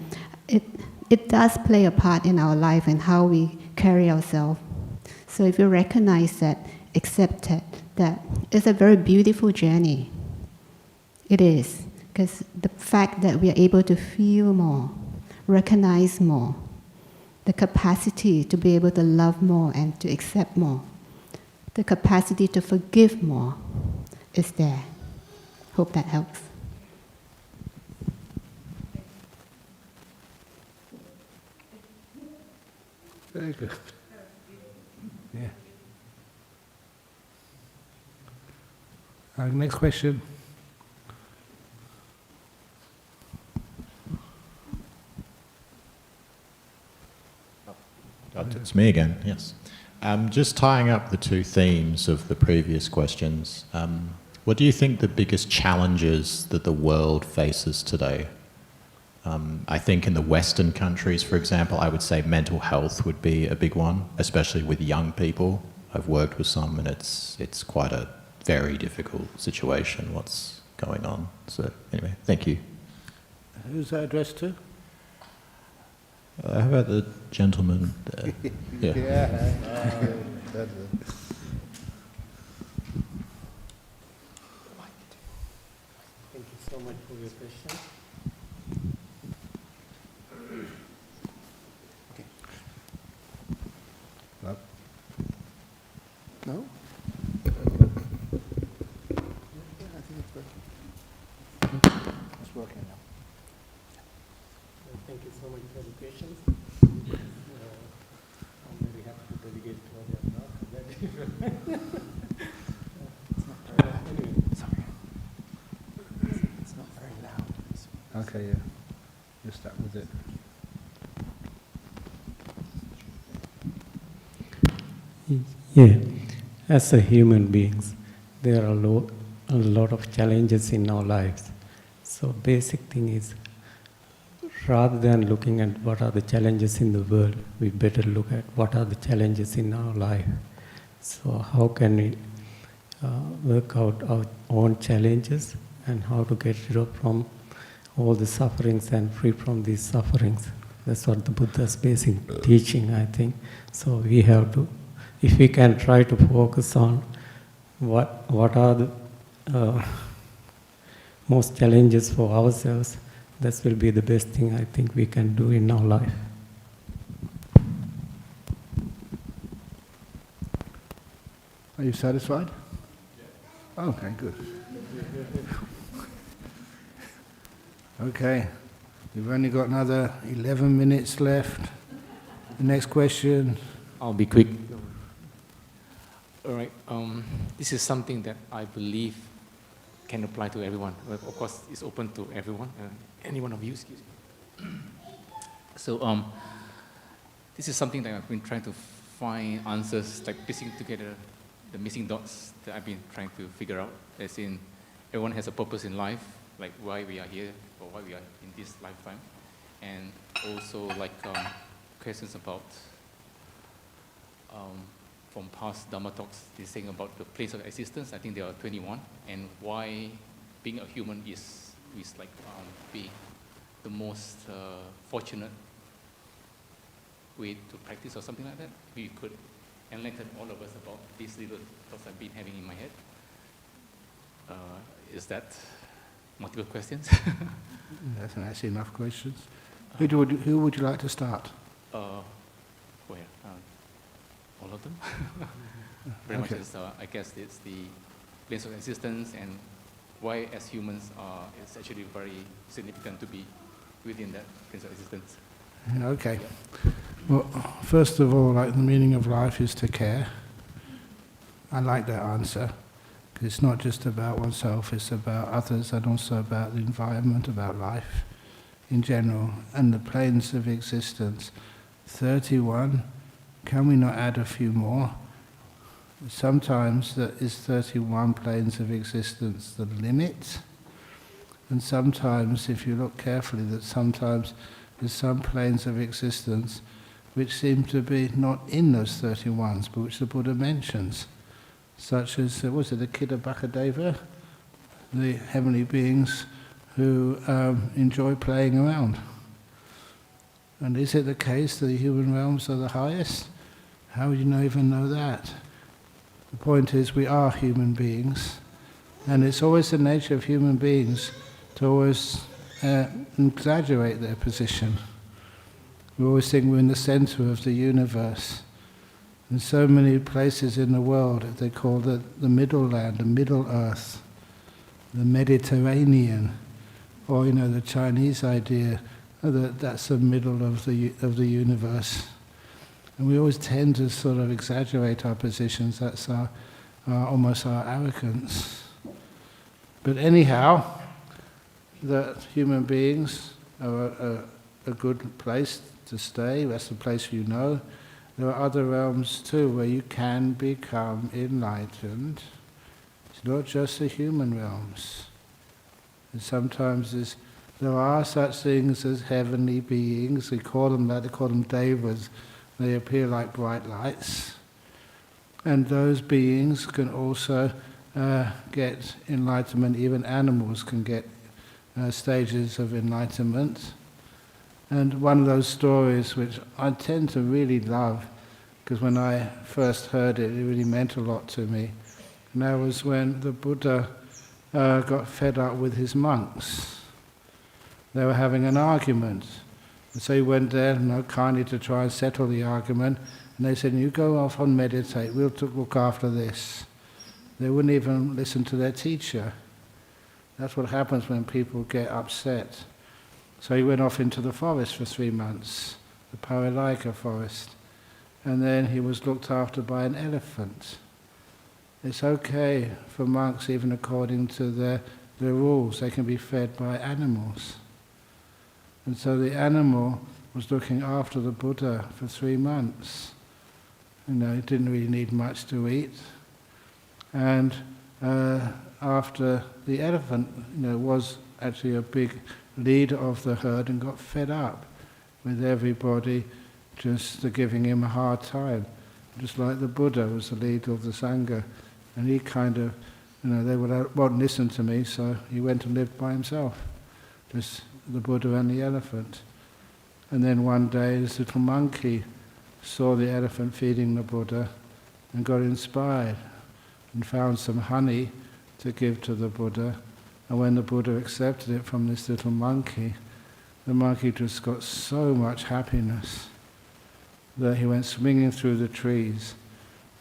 it does play a part in our life and how we carry ourselves. So if you recognize that, accept it, that it's a very beautiful journey. It is, because the fact that we are able to feel more, recognize more, the capacity to be able to love more and to accept more, the capacity to forgive more is there. Hope that helps. Very good. Yeah. Next question. It's me again, yes. Just tying up the two themes of the previous questions, what do you think the biggest challenges that the world faces today? I think in the Western countries, for example, I would say mental health would be a big one, especially with young people. I've worked with some and it's quite a very difficult situation, what's going on. So anyway, thank you. Who's that addressed to? How about the gentleman there? Yeah. Thank you so much for your question. Okay. No? No? I think it's working. It's working now. Thank you so much for the questions. I'm very happy to delegate to others. It's not very loud. Anyway, sorry. It's not very loud. Okay, yeah. You're stuck with it. Yeah, as a human beings, there are a lot of challenges in our lives. So basic thing is, rather than looking at what are the challenges in the world, we better look at what are the challenges in our life. So how can we work out our own challenges and how to get rid of from all the sufferings and free from these sufferings. That's what the Buddha's basic teaching, I think. So we have to, if we can try to focus on what are the most challenges for ourselves, that will be the best thing I think we can do in our life. Are you satisfied? Yeah. Okay, good. Okay, we've only got another 11 minutes left. The next question. I'll be quick. All right. This is something that I believe can apply to everyone. Well, of course, it's open to everyone, any one of you. Excuse me. So, this is something that I've been trying to find answers, like piecing together the missing dots that I've been trying to figure out. As in, everyone has a purpose in life, like why we are here or why we are in this lifetime, and also like questions about from past Dhamma talks, they're saying about the place of existence. I think there are 21, and why being a human is like being the most fortunate way to practice or something like that. We could enlighten all of us about these little thoughts I've been having in my head. Is that multiple questions? That's actually enough questions. Who would you like to start? Where? All of them? Very much is, I guess it's the place of existence and why as humans it's actually very significant to be within that place of existence. Okay. Yeah. Well, first of all, like the meaning of life is to care. I like that answer, because it's not just about oneself, it's about others and also about the environment, about life in general, and the planes of existence. 31, can we not add a few more? Sometimes that is 31 planes of existence the limit, and sometimes, if you look carefully, that sometimes there's some planes of existence which seem to be not in those 31s, but which the Buddha mentions, such as, was it the Kiddabakadeva, the heavenly beings who enjoy playing around. And is it the case that the human realms are the highest? How would you even know that? The point is, we are human beings, and it's always the nature of human beings to always exaggerate their position. We always think we're in the center of the universe. In so many places in the world, they call it the middle land, the middle earth, the Mediterranean, or the Chinese idea that that's the middle of the universe. And we always tend to sort of exaggerate our positions. That's almost our arrogance. But anyhow, that human beings are a good place to stay. That's the place you know. There are other realms too where you can become enlightened. It's not just the human realms. And sometimes there are such things as heavenly beings. We call them that. They call them devas. They appear like bright lights. And those beings can also get enlightenment. Even animals can get stages of enlightenment. And one of those stories which I tend to really love, because when I first heard it, it really meant a lot to me. And that was when the Buddha got fed up with his monks. They were having an argument. And so he went there, kindly to try and settle the argument. And they said, you go off and meditate, we'll look after this. They wouldn't even listen to their teacher. That's what happens when people get upset. So he went off into the forest for 3 months, the Paralaika forest. And then he was looked after by an elephant. It's okay for monks, even according to their rules, they can be fed by animals. And so the animal was looking after the Buddha for 3 months. He didn't really need much to eat. And after the elephant, was actually a big leader of the herd and got fed up with everybody just giving him a hard time. Just like the Buddha was the leader of the Sangha. And he kind of, they won't listen to me, so he went and lived by himself. Just the Buddha and the elephant. And then one day this little monkey saw the elephant feeding the Buddha and got inspired and found some honey to give to the Buddha. And when the Buddha accepted it from this little monkey, the monkey just got so much happiness that he went swinging through the trees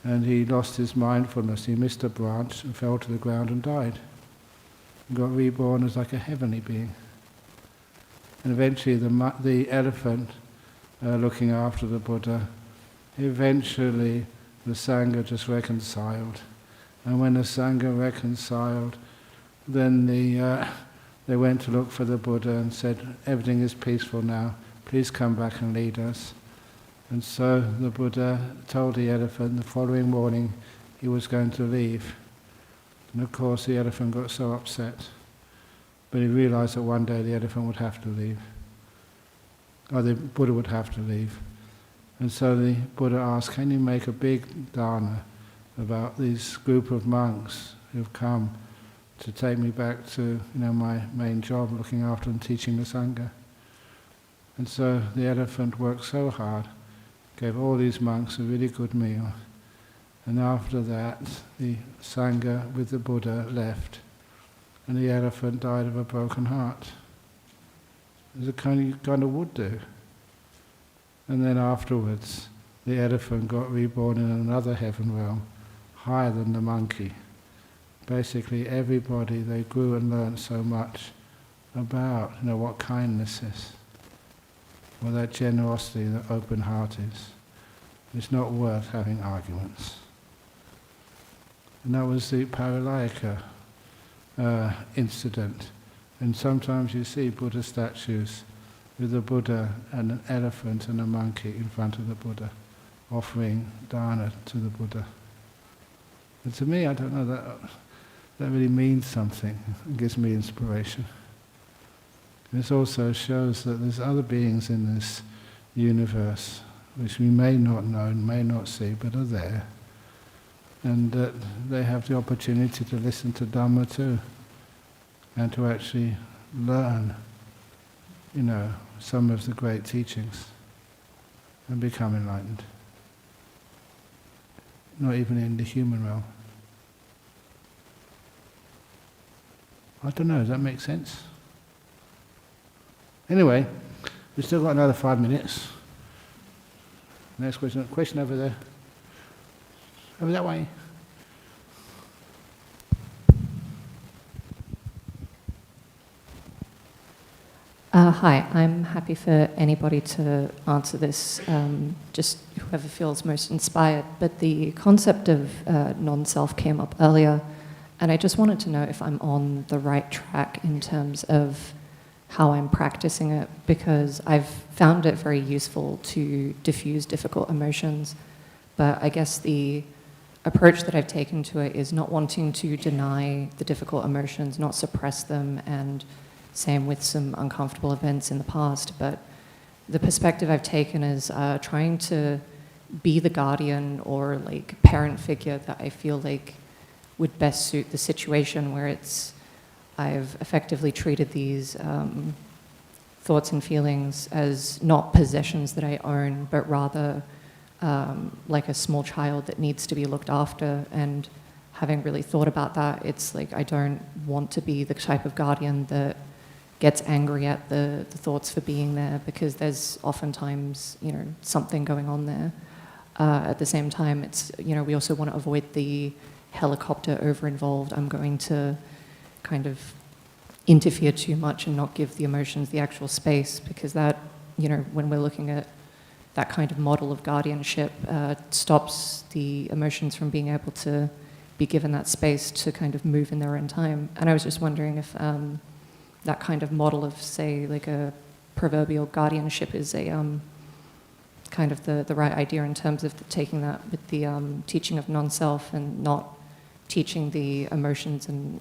and he lost his mindfulness. He missed a branch and fell to the ground and died. And got reborn as like a heavenly being. And eventually the elephant, looking after the Buddha, eventually the Sangha just reconciled. And when the Sangha reconciled, then they went to look for the Buddha and said, everything is peaceful now, please come back and lead us. And so the Buddha told the elephant the following morning he was going to leave. And of course the elephant got so upset. But he realized that one day the elephant would have to leave. Or the Buddha would have to leave. And so the Buddha asked, can you make a big dana about this group of monks who've come to take me back to my main job, looking after and teaching the Sangha. And so the elephant worked so hard, gave all these monks a really good meal. And after that, the Sangha with the Buddha left, and the elephant died of a broken heart. As a kind of would do. And then afterwards, the elephant got reborn in another heaven realm, higher than the monkey. Basically, everybody, they grew and learned so much about, what kindness is, what that generosity, that open heart is. It's not worth having arguments. And that was the Paralaika incident. And sometimes you see Buddha statues with a Buddha and an elephant and a monkey in front of the Buddha, offering dana to the Buddha. And to me, I don't know, that really means something. It gives me inspiration. This also shows that there's other beings in this universe which we may not know and may not see, but are there. And that they have the opportunity to listen to Dhamma too, and to actually learn, some of the great teachings and become enlightened. Not even in the human realm. I don't know, does that make sense? Anyway, we've still got another 5 minutes. Next question. Question over there. Over that way. Hi, I'm happy for anybody to answer this, just whoever feels most inspired. But the concept of non-self came up earlier, and I just wanted to know if I'm on the right track in terms of how I'm practicing it, because I've found it very useful to diffuse difficult emotions. But I guess the approach that I've taken to it is not wanting to deny the difficult emotions, not suppress them, and same with some uncomfortable events in the past. But the perspective I've taken is trying to be the guardian or like parent figure that I feel like would best suit the situation, where I've effectively treated these thoughts and feelings as not possessions that I own, but rather like a small child that needs to be looked after. And having really thought about that, it's like I don't want to be the type of guardian that gets angry at the thoughts for being there, because there's oftentimes, you know, something going on there. At the same time, it's, you know, we also want to avoid the helicopter over-involved. I'm going to kind of interfere too much and not give the emotions the actual space, because that, you know, when we're looking at that kind of model of guardianship, stops the emotions from being able to be given that space to kind of move in their own time. And I was just wondering if that kind of model of, say, like a proverbial guardianship is a kind of the right idea in terms of taking that with the teaching of non-self and not teaching the emotions and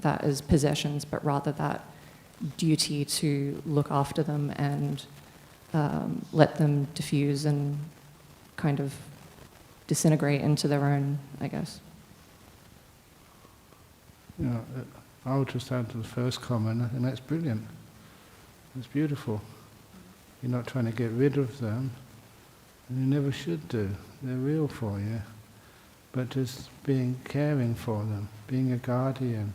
that as possessions, but rather that duty to look after them and let them diffuse and kind of disintegrate into their own, I guess. Yeah, I would just add to the first comment, I think that's brilliant. It's beautiful. You're not trying to get rid of them, and you never should do. They're real for you. But just caring for them, being a guardian,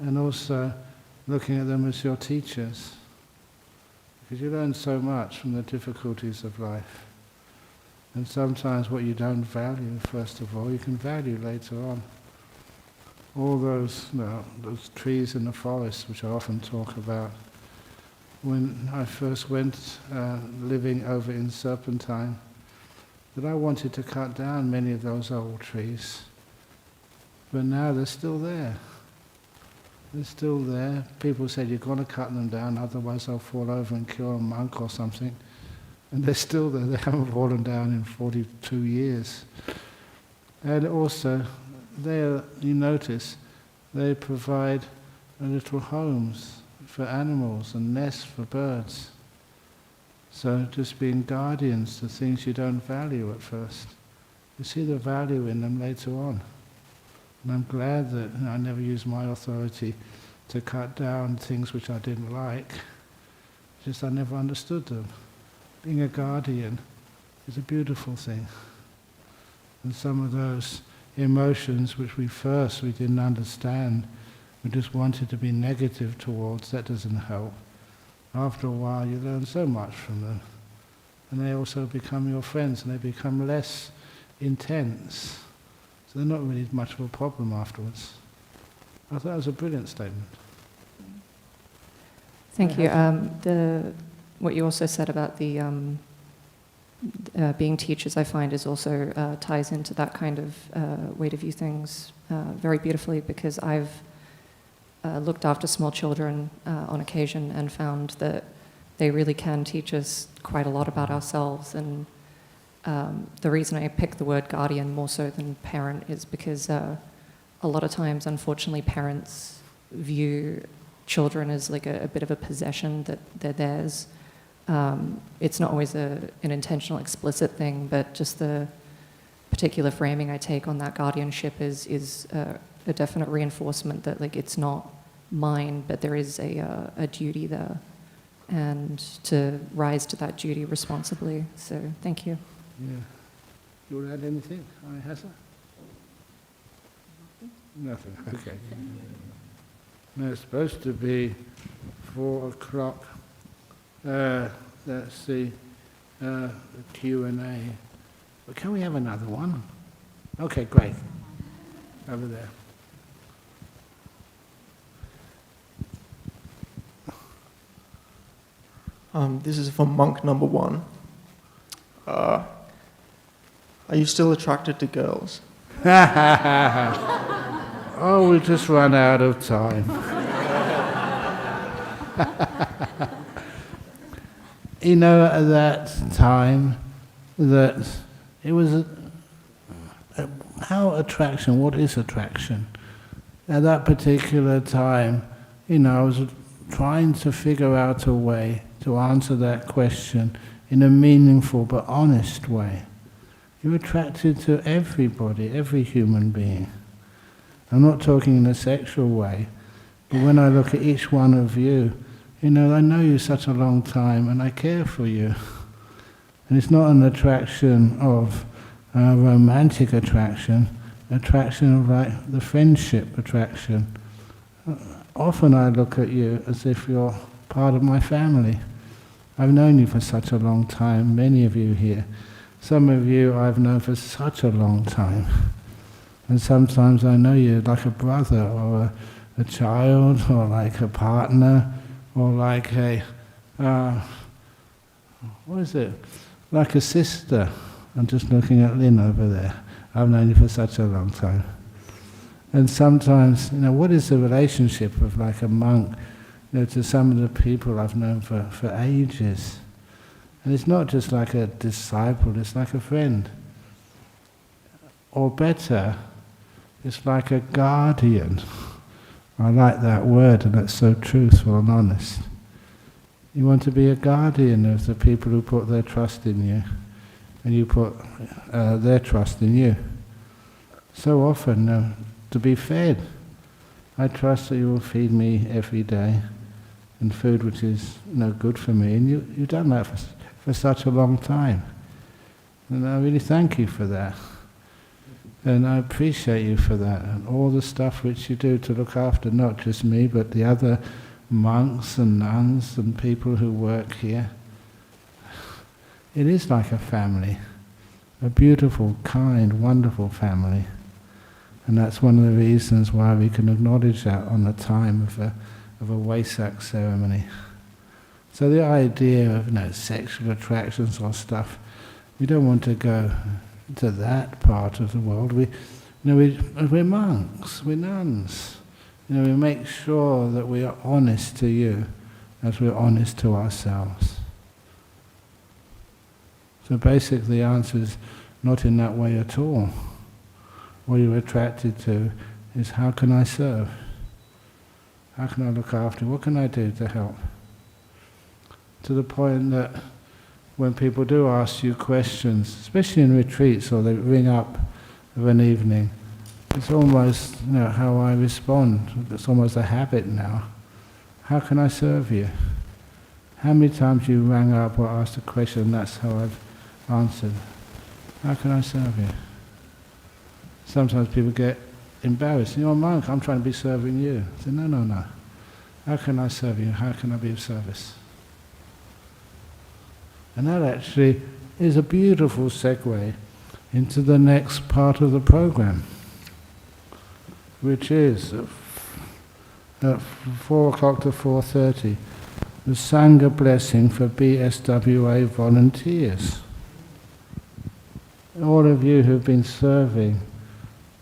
and also looking at them as your teachers. Because you learn so much from the difficulties of life. And sometimes what you don't value, first of all, you can value later on. All those trees in the forest, which I often talk about. When I first went living over in Serpentine, that I wanted to cut down many of those old trees. But now they're still there. They're still there. People said, you're going to cut them down, otherwise they'll fall over and kill a monk or something. And they're still there. They haven't fallen down in 42 years. And also, you notice, they provide little homes for animals and nests for birds. So just being guardians to things you don't value at first. You see the value in them later on. And I'm glad that I never used my authority to cut down things which I didn't like. Just I never understood them. Being a guardian is a beautiful thing. And some of those emotions which we didn't understand, we just wanted to be negative towards, that doesn't help. After a while you learn so much from them. And they also become your friends, and they become less intense. So they're not really much of a problem afterwards. I thought that was a brilliant statement. Thank you. What you also said about the being teachers, I find, is also ties into that kind of way to view things very beautifully, because I've looked after small children on occasion and found that they really can teach us quite a lot about ourselves. And the reason I pick the word guardian more so than parent is because a lot of times, unfortunately, parents view children as like a bit of a possession, that they're theirs. It's not always an intentional, explicit thing, but just the particular framing I take on that guardianship is a definite reinforcement that, like, it's not mine, but there is a duty there, and to rise to that duty responsibly. So thank you. Yeah. You want to add anything, Hasa? Nothing. Okay. No, it's supposed to be 4 o'clock. Let's see, the Q&A. But can we have another one? Okay, great. Over there. This is from monk number 1. Are you still attracted to girls? Oh, we've just run out of time. You know, at that time, that it was how attraction, what is attraction? At that particular time, you know, I was trying to figure out a way to answer that question in a meaningful but honest way. You're attracted to everybody, every human being. I'm not talking in a sexual way, but when I look at each one of you, you know, I know you such a long time and I care for you. And it's not an attraction of romantic attraction of like the friendship attraction. Often I look at you as if you're part of my family. I've known you for such a long time, many of you here. Some of you I've known for such a long time. And sometimes I know you like a brother or a child or like a partner or like a, what is it? Like a sister. I'm just looking at Lynn over there. I've known you for such a long time. And sometimes, you know, what is the relationship of like a monk, you know, to some of the people I've known for ages? And it's not just like a disciple, it's like a friend. Or better, it's like a guardian. I like that word, and it's so truthful and honest. You want to be a guardian of the people who put their trust in you, and you put their trust in you. So often, to be fed. I trust that you will feed me every day, and food which is good for me, and you've done that for such a long time. And I really thank you for that. And I appreciate you for that, and all the stuff which you do to look after not just me, but the other monks and nuns and people who work here. It is like a family, a beautiful, kind, wonderful family. And that's one of the reasons why we can acknowledge that on the time of a Vesak ceremony. So the idea of sexual attractions or stuff, we don't want to go to that part of the world. We're monks, we're nuns. We make sure that we are honest to you as we're honest to ourselves. So basically the answer is not in that way at all. What you're attracted to is, how can I serve? How can I look after? What can I do to help? To the point that when people do ask you questions, especially in retreats, or they ring up of an evening, it's almost how I respond. It's almost a habit now. How can I serve you? How many times you rang up or asked a question and that's how I've answered? How can I serve you? Sometimes people get embarrassed. Monk, I'm trying to be serving you. I say, no. How can I serve you? How can I be of service? And that actually is a beautiful segue into the next part of the program, which is at 4 o'clock to 4:30, the Sangha blessing for BSWA volunteers. All of you who've been serving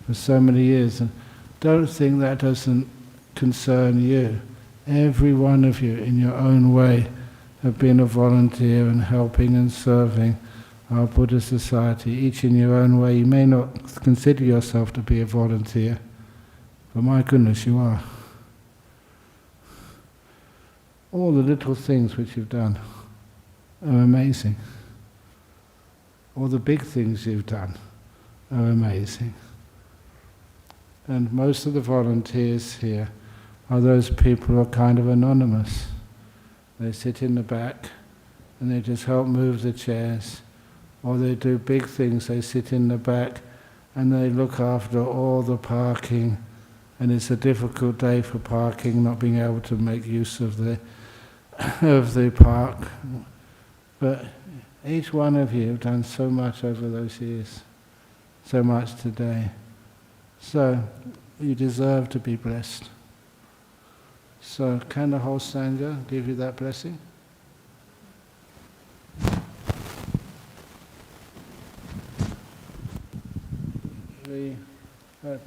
for so many years, and don't think that doesn't concern you. Every one of you in your own way have been a volunteer and helping and serving our Buddhist society, each in your own way. You may not consider yourself to be a volunteer, but my goodness, you are. All the little things which you've done are amazing. All the big things you've done are amazing. And most of the volunteers here are those people who are kind of anonymous. They sit in the back and they just help move the chairs. Or they do big things, they sit in the back and they look after all the parking. And it's a difficult day for parking, not being able to make use of the park. But each one of you have done so much over those years, so much today. So you deserve to be blessed. So can the whole Sangha give you that blessing? the Okay.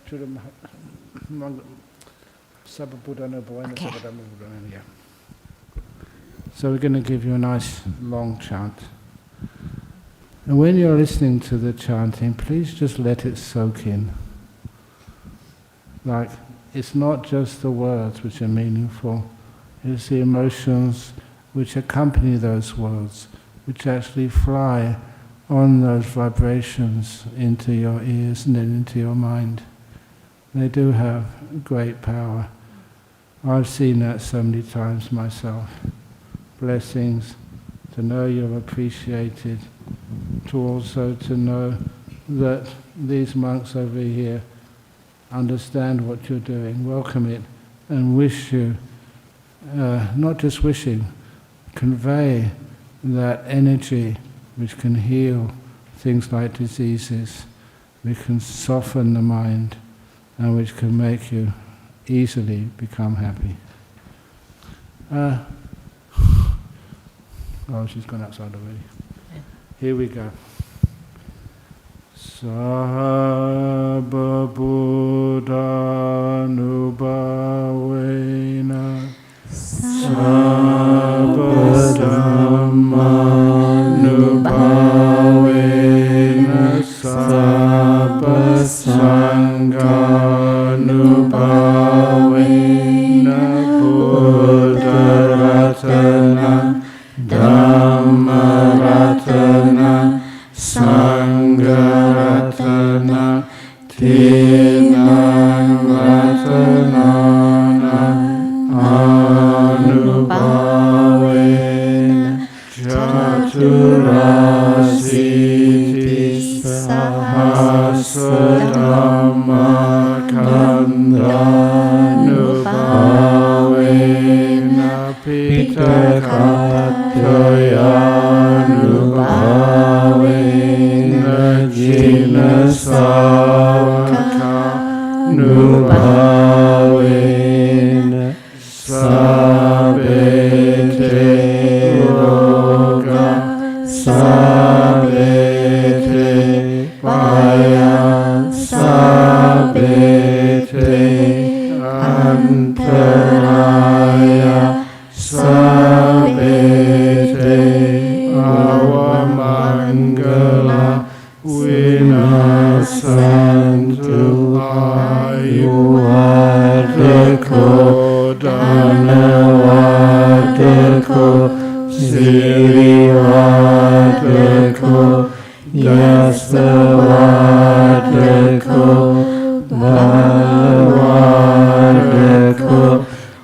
Yeah. So we're going to give you a nice long chant. And when you're listening to the chanting, please just let it soak in. Like, it's not just the words which are meaningful, it's the emotions which accompany those words, which actually fly on those vibrations into your ears and then into your mind. They do have great power. I've seen that so many times myself. Blessings, to know you're appreciated, to also to know that these monks over here understand what you're doing, welcome it, and wish you, not just wishing, convey that energy which can heal things like diseases, which can soften the mind, and which can make you easily become happy. Oh, she's gone outside already. Here we go. Sabba Buddha Nubhavena Sabba Dhamma Nubhavena Sabba Sangha Nubhavena Buddha Ratana Dhamma Ratana Sangha Ratana Tinang Ratanana Anubhavena Chaturasiti Sahasadhamma Kandhanubhavena Pitakattayanubhavena Jinasavakanubhavena Sabete roga Sabete vaya Sabete antaraya Sabete avamangala vinasantu ayuvadako dhanavadako sirivadako yasavadako balavadako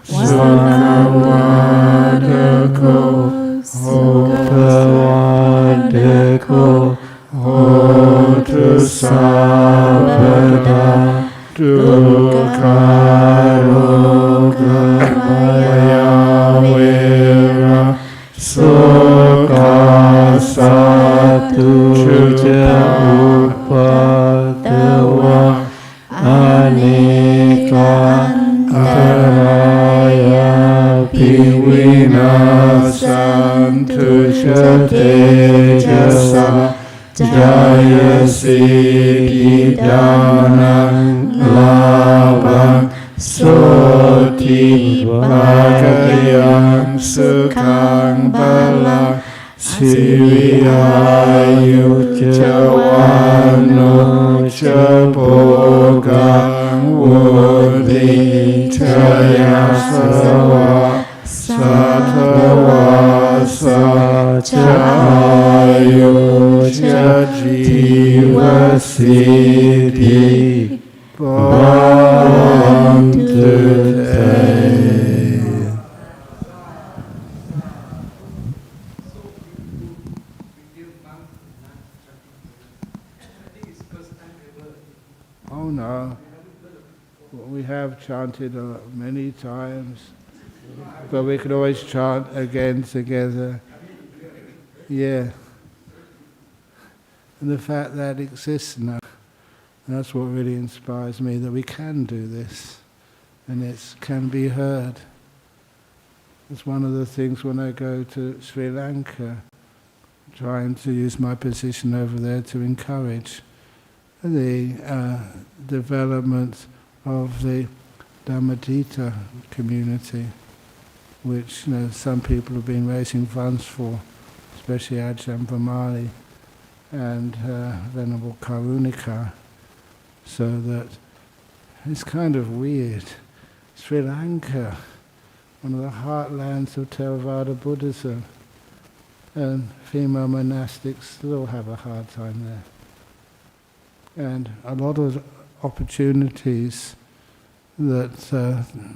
Sukhavadako, Hopavadako, Hotu Sabada, Dukharoga, Vayavera, Sukha Satu, Upadawa, Anika, Antaraya, Pivinasantu Tejasa Jayasi Gidanang Labang Soti Bhagayang Sukhang Balang Siriyayu Jawano Chabogang Wudi Chayasawa Satavasa Chayu Chajiva Siddhi Bhavantu Te. Oh no, we have chanted many times, but we can always chant again together. Yeah. And the fact that it exists now, that's what really inspires me, that we can do this, and it can be heard. It's one of the things when I go to Sri Lanka, trying to use my position over there to encourage. the development of the Dhamma community, which some people have been raising funds for, especially Ajahn Brahm and Venerable Karunika, so that it's kind of weird. Sri Lanka, one of the heartlands of Theravada Buddhism, and female monastics still have a hard time there. And a lot of opportunities that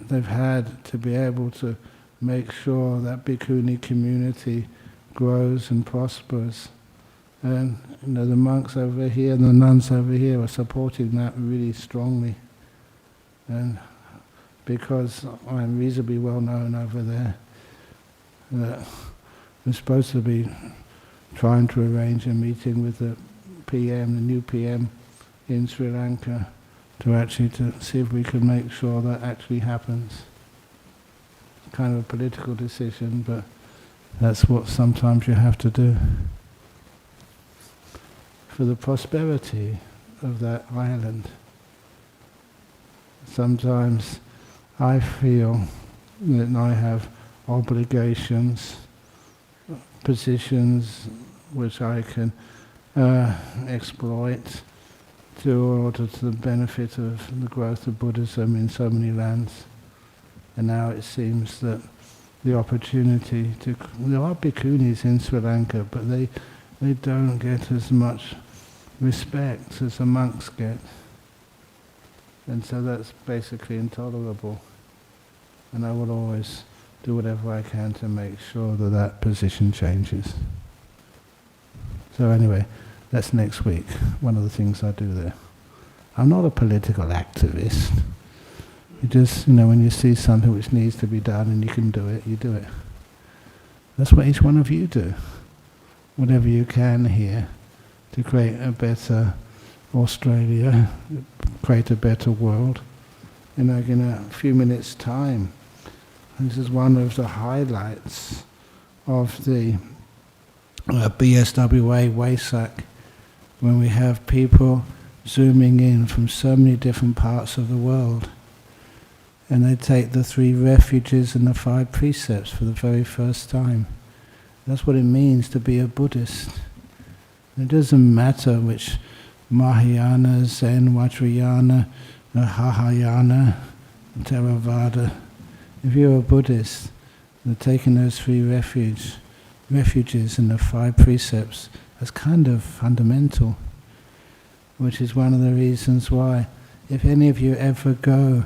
they've had to be able to make sure that bhikkhuni community grows and prospers. And the monks over here and the nuns over here are supporting that really strongly. And because I'm reasonably well known over there, that we're supposed to be trying to arrange a meeting with the PM, the new PM in Sri Lanka, to see if we can make sure that actually happens. It's kind of a political decision, but that's what sometimes you have to do for the prosperity of that island. Sometimes I feel that I have obligations, positions which I can exploit to the benefit of the growth of Buddhism in so many lands. And now it seems that the opportunity to... There are bhikkhunis in Sri Lanka, but they don't get as much respect as the monks get. And so that's basically intolerable. And I will always do whatever I can to make sure that that position changes. So anyway, that's next week, one of the things I do there. I'm not a political activist. You just, when you see something which needs to be done and you can do it, you do it. That's what each one of you do. Whatever you can here to create a better Australia, create a better world. In a few minutes' time, this is one of the highlights of the BSWA Vesak, when we have people zooming in from so many different parts of the world, and they take the 3 refuges and the 5 precepts for the very first time. That's what it means to be a Buddhist. It doesn't matter which Mahayana, Zen, Vajrayana, Mahayana, Theravada. If you're a Buddhist, taking those 3 refuges and the 5 precepts, that's kind of fundamental, which is one of the reasons why, if any of you ever go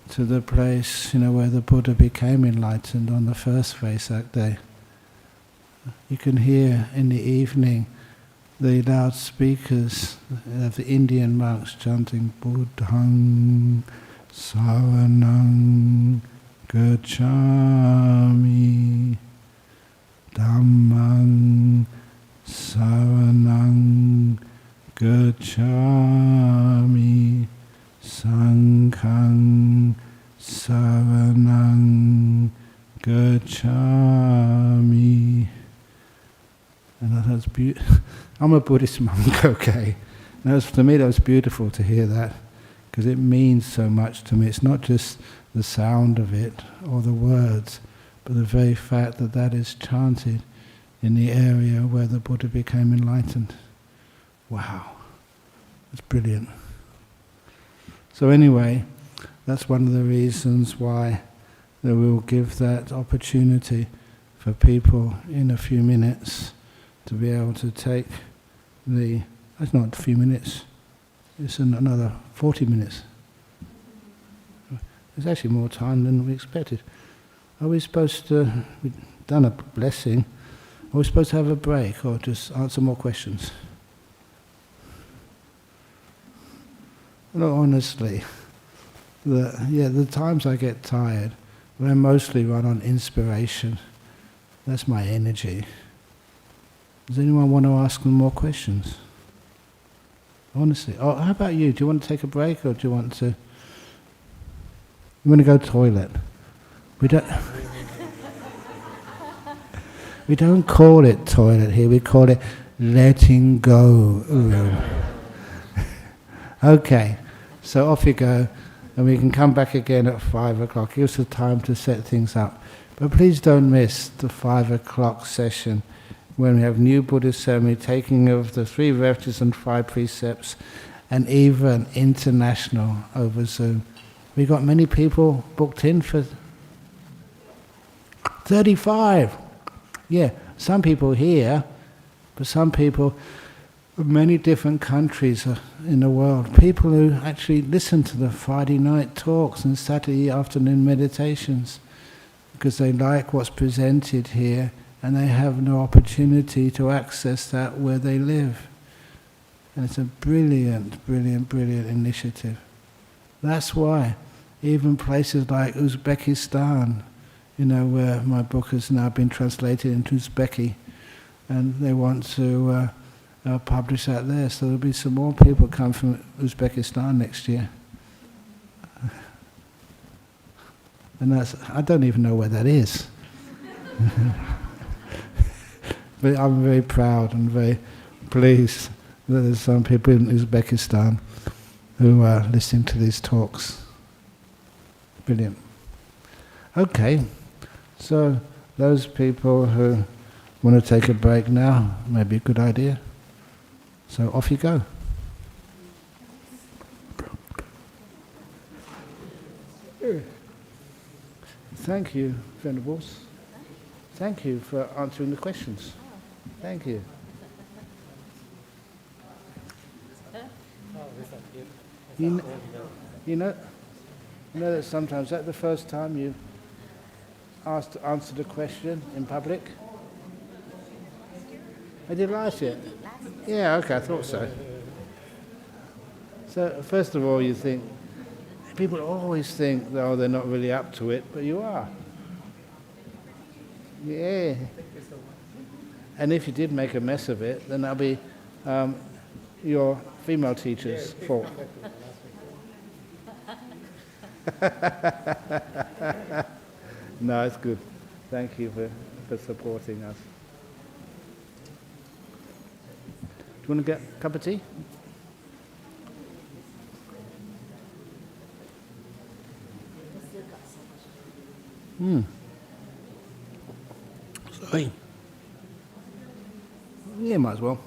to the place, where the Buddha became enlightened on the first Vesak day, you can hear in the evening the loudspeakers of the Indian monks chanting Buddhang Saranang Gacchami Dhammang Saranang Gacchami Sanghang Saranang Gacchami. And that's beautiful. I'm a Buddhist monk, okay. To me that was beautiful to hear that, because it means so much to me. It's not just the sound of it or the words, but the very fact that that is chanted in the area where the Buddha became enlightened. Wow, that's brilliant. So anyway, that's one of the reasons why that we will give that opportunity for people in a few minutes to be able to take that's not a few minutes, it's another 40 minutes. It's actually more time than we expected. Are we supposed to, we've done a blessing, are we supposed to have a break or just answer more questions? No, honestly, the times I get tired, when I mostly run on inspiration, that's my energy. Does anyone want to ask them more questions? Honestly. Oh, how about you? Do you want to take a break or do you want to... You want to go to the toilet? We don't call it toilet here, we call it letting go room. Okay, so off you go, and we can come back again at 5 o'clock. Give us the time to set things up. But please don't miss the 5 o'clock session when we have new Buddhist ceremony, taking of the 3 Refuges and 5 Precepts, and even international over Zoom. We got many people booked in for 35. Yeah, some people here, but some people from many different countries in the world. People who actually listen to the Friday night talks and Saturday afternoon meditations because they like what's presented here and they have no opportunity to access that where they live. And it's a brilliant, brilliant, brilliant initiative. That's why even places like Uzbekistan, where my book has now been translated into Uzbeki, and they want to publish that there, so there'll be some more people come from Uzbekistan next year. And I don't even know where that is. But I'm very proud and very pleased that there's some people in Uzbekistan who are listening to these talks. Brilliant. Okay, so those people who want to take a break now, maybe a good idea. So off you go. Thank you, Venables. Thank you for answering the questions. Thank you. You know that sometimes, is that the first time you answered a question in public? I did last year? Yeah, okay, I thought so. So, first of all, you think, people always think, oh, they're not really up to it, but you are. Yeah. And if you did make a mess of it, then that'll be your female teacher's fault. No, it's good. Thank you for supporting us. Do you want to get a cup of tea? Sorry. Yeah, might as well.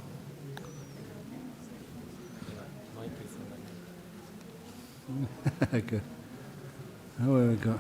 Good. How have we got?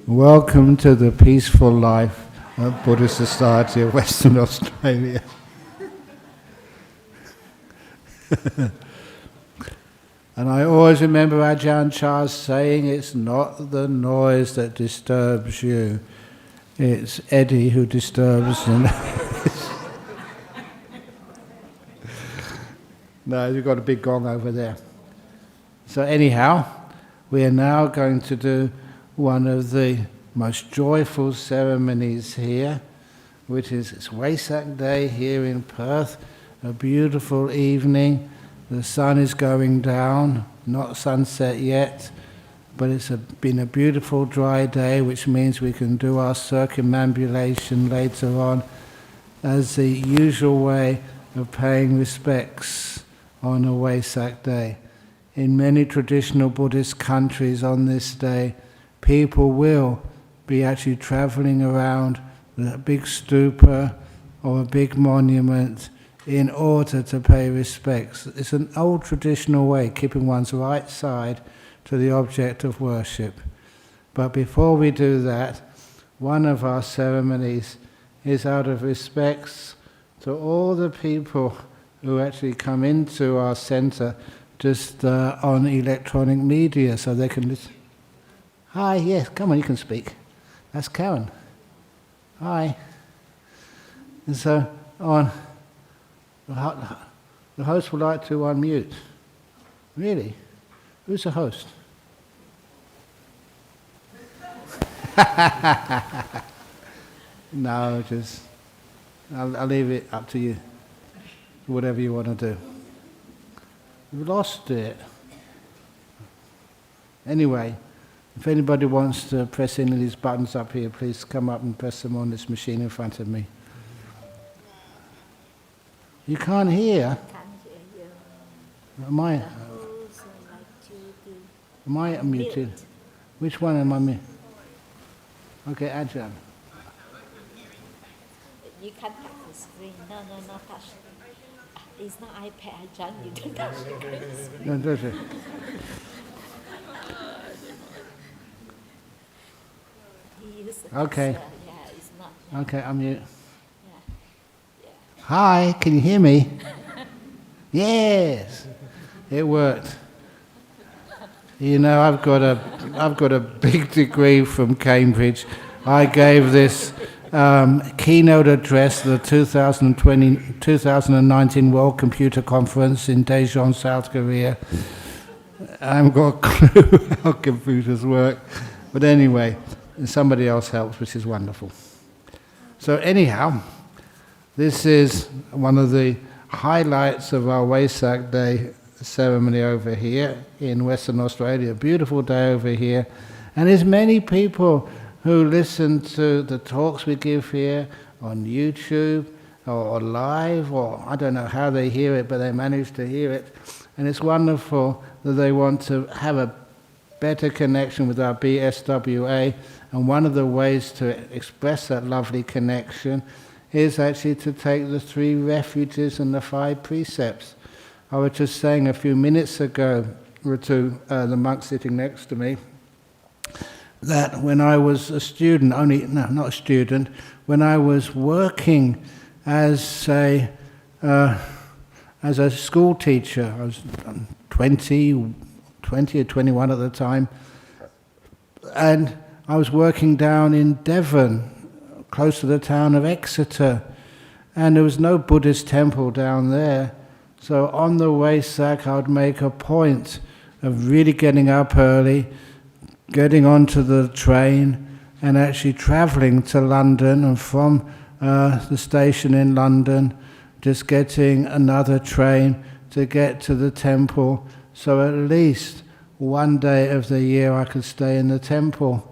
Welcome to the peaceful life of Buddhist Society of Western Australia. And I always remember Ajahn Chah's saying, it's not the noise that disturbs you, it's Eddie who disturbs you. No, you've got a big gong over there. So anyhow, we are now going to do one of the most joyful ceremonies here, which is it's Vesak Day here in Perth, a beautiful evening. The sun is going down, not sunset yet, but it's been a beautiful dry day, which means we can do our circumambulation later on as the usual way of paying respects on a Vesak Day. In many traditional Buddhist countries on this day, people will be actually travelling around with a big stupa or a big monument in order to pay respects. It's an old traditional way, keeping one's right side to the object of worship. But before we do that, one of our ceremonies is out of respects to all the people who actually come into our centre just on electronic media, so they can listen. Hi, yes, come on, you can speak. That's Karen. Hi. And so on. The host would like to unmute. Really? Who's the host? No, just I'll leave it up to you. Whatever you want to do. We've lost it. Anyway, if anybody wants to press any of these buttons up here, please come up and press them on this machine in front of me. You can't hear? Am I unmuted? Which one am I muted? Okay, Ajahn. You can't touch the screen. No, touch. It's not iPad, Ajahn. You don't touch the screen. No, does it? Okay. Okay, I'm mute. Hi, can you hear me? Yes, it worked. You know, I've got a big degree from Cambridge. I gave this keynote address at the 2019 World Computer Conference in Daejeon, South Korea. I haven't got a clue how computers work. But anyway, somebody else helps, which is wonderful. So anyhow, this is one of the highlights of our Vesak Day ceremony over here in Western Australia. Beautiful day over here. And there's many people who listen to the talks we give here on YouTube or live, or I don't know how they hear it, but they manage to hear it. And it's wonderful that they want to have a better connection with our BSWA. And one of the ways to express that lovely connection is actually to take the 3 refuges and the 5 precepts. I was just saying a few minutes ago to the monk sitting next to me that when I was a student, when I was working as a school teacher, I was 20 or 21 at the time, and I was working down in Devon, close to the town of Exeter, and there was no Buddhist temple down there. So on the Vesak, I would make a point of really getting up early, getting onto the train, and actually travelling to London, and from the station in London, just getting another train to get to the temple. So at least one day of the year I could stay in the temple.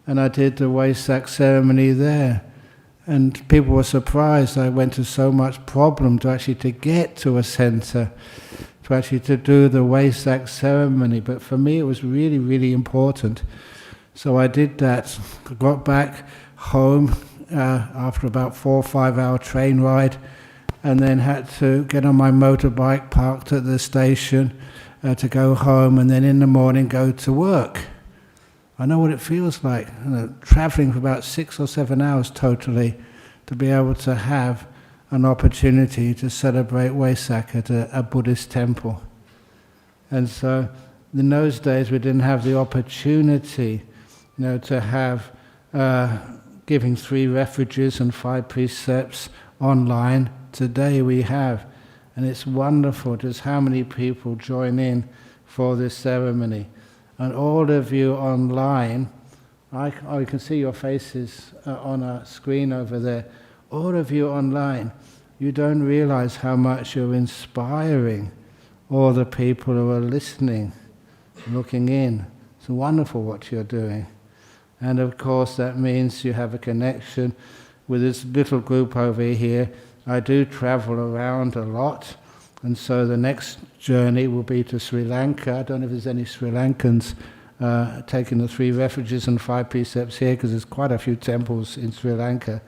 And I did the Vesak ceremony there. And people were surprised I went to so much problem to actually to get to a centre, to actually to do the Vesak ceremony. But for me it was really, really important. So I did that. I got back home after about 4 or 5 hour train ride, and then had to get on my motorbike parked at the station to go home, and then in the morning go to work. I know what it feels like, traveling for about 6 or 7 hours totally to be able to have an opportunity to celebrate Vesak at a Buddhist temple. And so in those days we didn't have the opportunity, to have giving 3 refuges and 5 precepts online. Today we have. And it's wonderful just how many people join in for this ceremony. And all of you online, I can see your faces on a screen over there. All of you online, you don't realize how much you're inspiring all the people who are listening, looking in. It's wonderful what you're doing. And of course that means you have a connection with this little group over here. I do travel around a lot, and so the next journey will be to Sri Lanka. I don't know if there's any Sri Lankans taking the 3 refuges and 5 precepts here, because there's quite a few temples in Sri Lanka.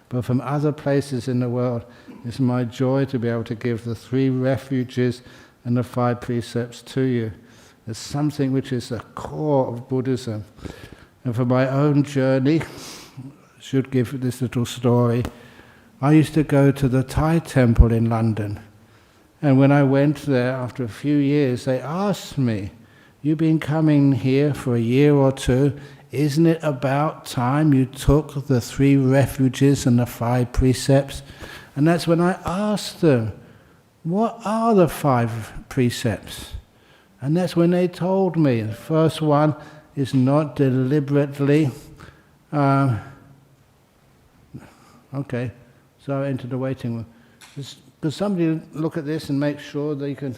But from other places in the world, it's my joy to be able to give the 3 refuges and the 5 precepts to you. It's something which is the core of Buddhism. And for my own journey, I should give this little story. I used to go to the Thai temple in London. And when I went there, after a few years, they asked me, "You've been coming here for a year or 2. Isn't it about time you took the 3 refuges and the 5 precepts?" And that's when I asked them, "What are the 5 precepts?" And that's when they told me. The first one is not deliberately. Okay, so I entered the waiting room. Could somebody look at this and make sure that you can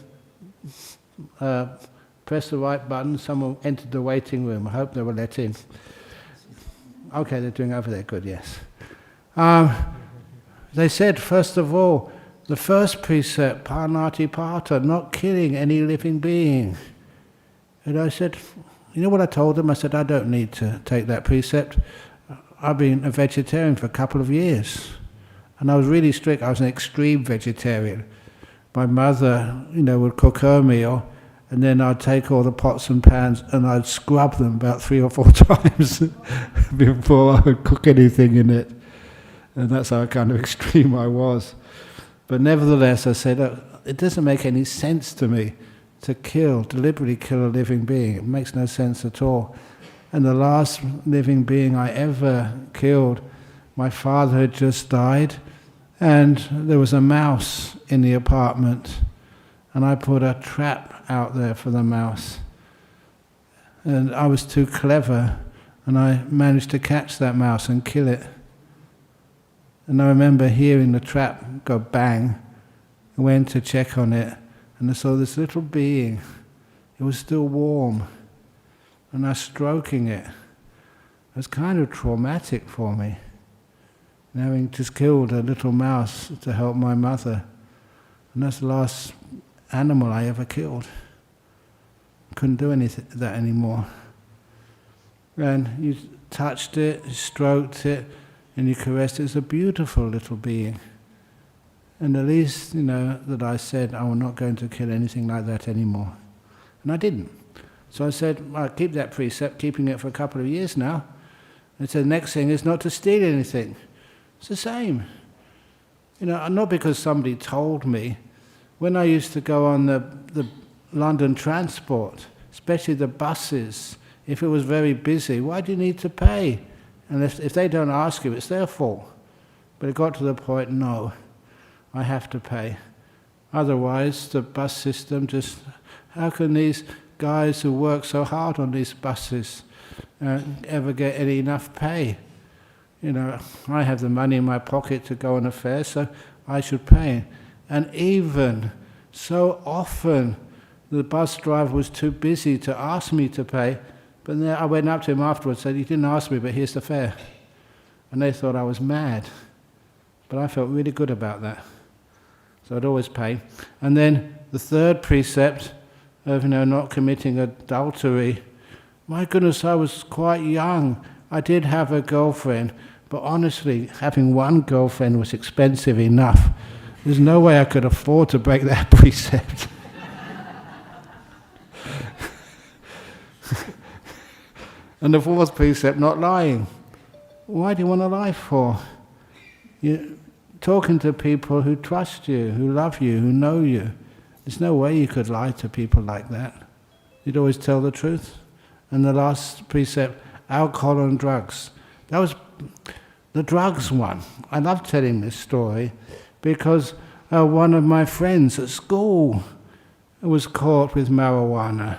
press the right button? Someone entered the waiting room. I hope they were let in. Okay, they're doing over there. Good, yes. They said, first of all, the first precept, Panatipata, not killing any living being. And I said, you know what I told them? I said, I don't need to take that precept. I've been a vegetarian for a couple of years. And I was really strict. I was an extreme vegetarian. My mother, would cook her meal, and then I'd take all the pots and pans and I'd scrub them about 3 or 4 times before I would cook anything in it. And that's how kind of extreme I was. But nevertheless, I said, it doesn't make any sense to me to deliberately kill a living being. It makes no sense at all. And the last living being I ever killed, my father had just died, and there was a mouse in the apartment, and I put a trap out there for the mouse. And I was too clever, and I managed to catch that mouse and kill it. And I remember hearing the trap go bang. I went to check on it, and I saw this little being. It was still warm, and I was stroking it. It was kind of traumatic for me, having just killed a little mouse to help my mother. And that's the last animal I ever killed. Couldn't do that anymore. And you touched it, you stroked it, and you caressed it. It's a beautiful little being. And at least, that I said, I'm not going to kill anything like that anymore. And I didn't. So I said, I'll keep that precept, keeping it for a couple of years now. And so the next thing is not to steal anything. It's the same. Not because somebody told me. When I used to go on the London transport, especially the buses, if it was very busy, why do you need to pay? And if they don't ask you, it's their fault. But it got to the point, no, I have to pay. Otherwise, the bus system how can these guys who work so hard on these buses ever get enough pay? I have the money in my pocket to go on a fare, so I should pay. And even so often, the bus driver was too busy to ask me to pay, but then I went up to him afterwards and said, "You didn't ask me, but here's the fare." And they thought I was mad. But I felt really good about that. So I'd always pay. And then the third precept of not committing adultery. My goodness, I was quite young. I did have a girlfriend, but honestly, having one girlfriend was expensive enough. There's no way I could afford to break that precept. And the fourth precept, not lying. Why do you want to lie for? You're talking to people who trust you, who love you, who know you. There's no way you could lie to people like that. You'd always tell the truth. And the last precept, alcohol and drugs. That was the drugs one. I love telling this story because one of my friends at school was caught with marijuana.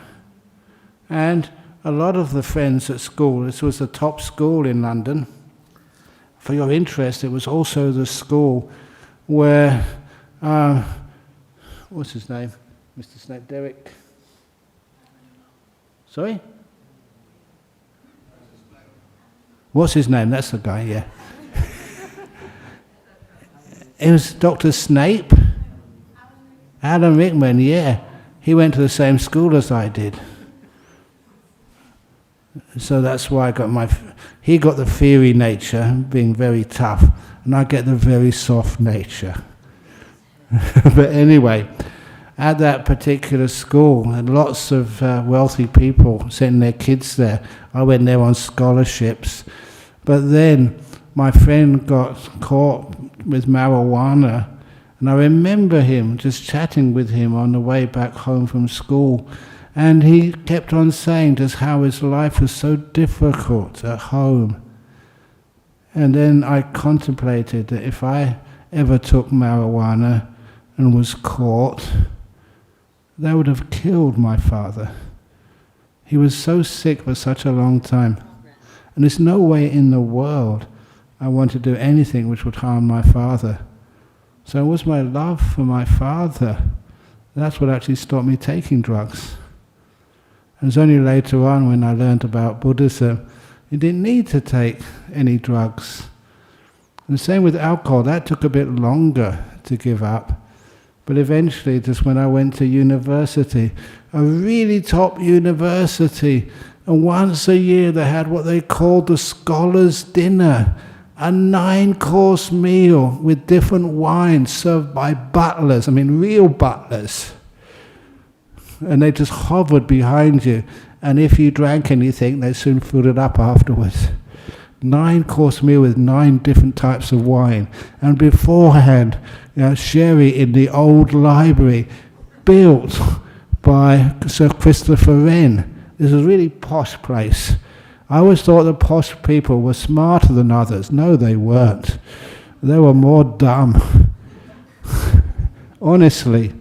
And a lot of the friends at school, this was the top school in London. For your interest, it was also the school where, what's his name? Mr. Snape, Derek? Sorry? What's his name? That's the guy, yeah. It was Dr. Snape. Alan Rickman, yeah. He went to the same school as I did. So that's why I got he got the fiery nature, being very tough, and I get the very soft nature. But anyway, at that particular school, and lots of wealthy people sending their kids there. I went there on scholarships. But then my friend got caught with marijuana, and I remember him, just chatting with him on the way back home from school, and he kept on saying just how his life was so difficult at home. And then I contemplated that if I ever took marijuana and was caught, that would have killed my father. He was so sick for such a long time. And there's no way in the world I want to do anything which would harm my father. So it was my love for my father. That's what actually stopped me taking drugs. And it was only later on when I learned about Buddhism, you didn't need to take any drugs. And the same with alcohol, that took a bit longer to give up. But eventually, just when I went to university, a really top university, and once a year they had what they called the Scholars' Dinner, a 9-course meal with different wines served by butlers, I mean real butlers. And they just hovered behind you, and if you drank anything, they soon filled it up afterwards. 9-course meal with 9 different types of wine. And beforehand, sherry in the old library, built by Sir Christopher Wren. This is a really posh place. I always thought the posh people were smarter than others. No, they weren't. They were more dumb. Honestly.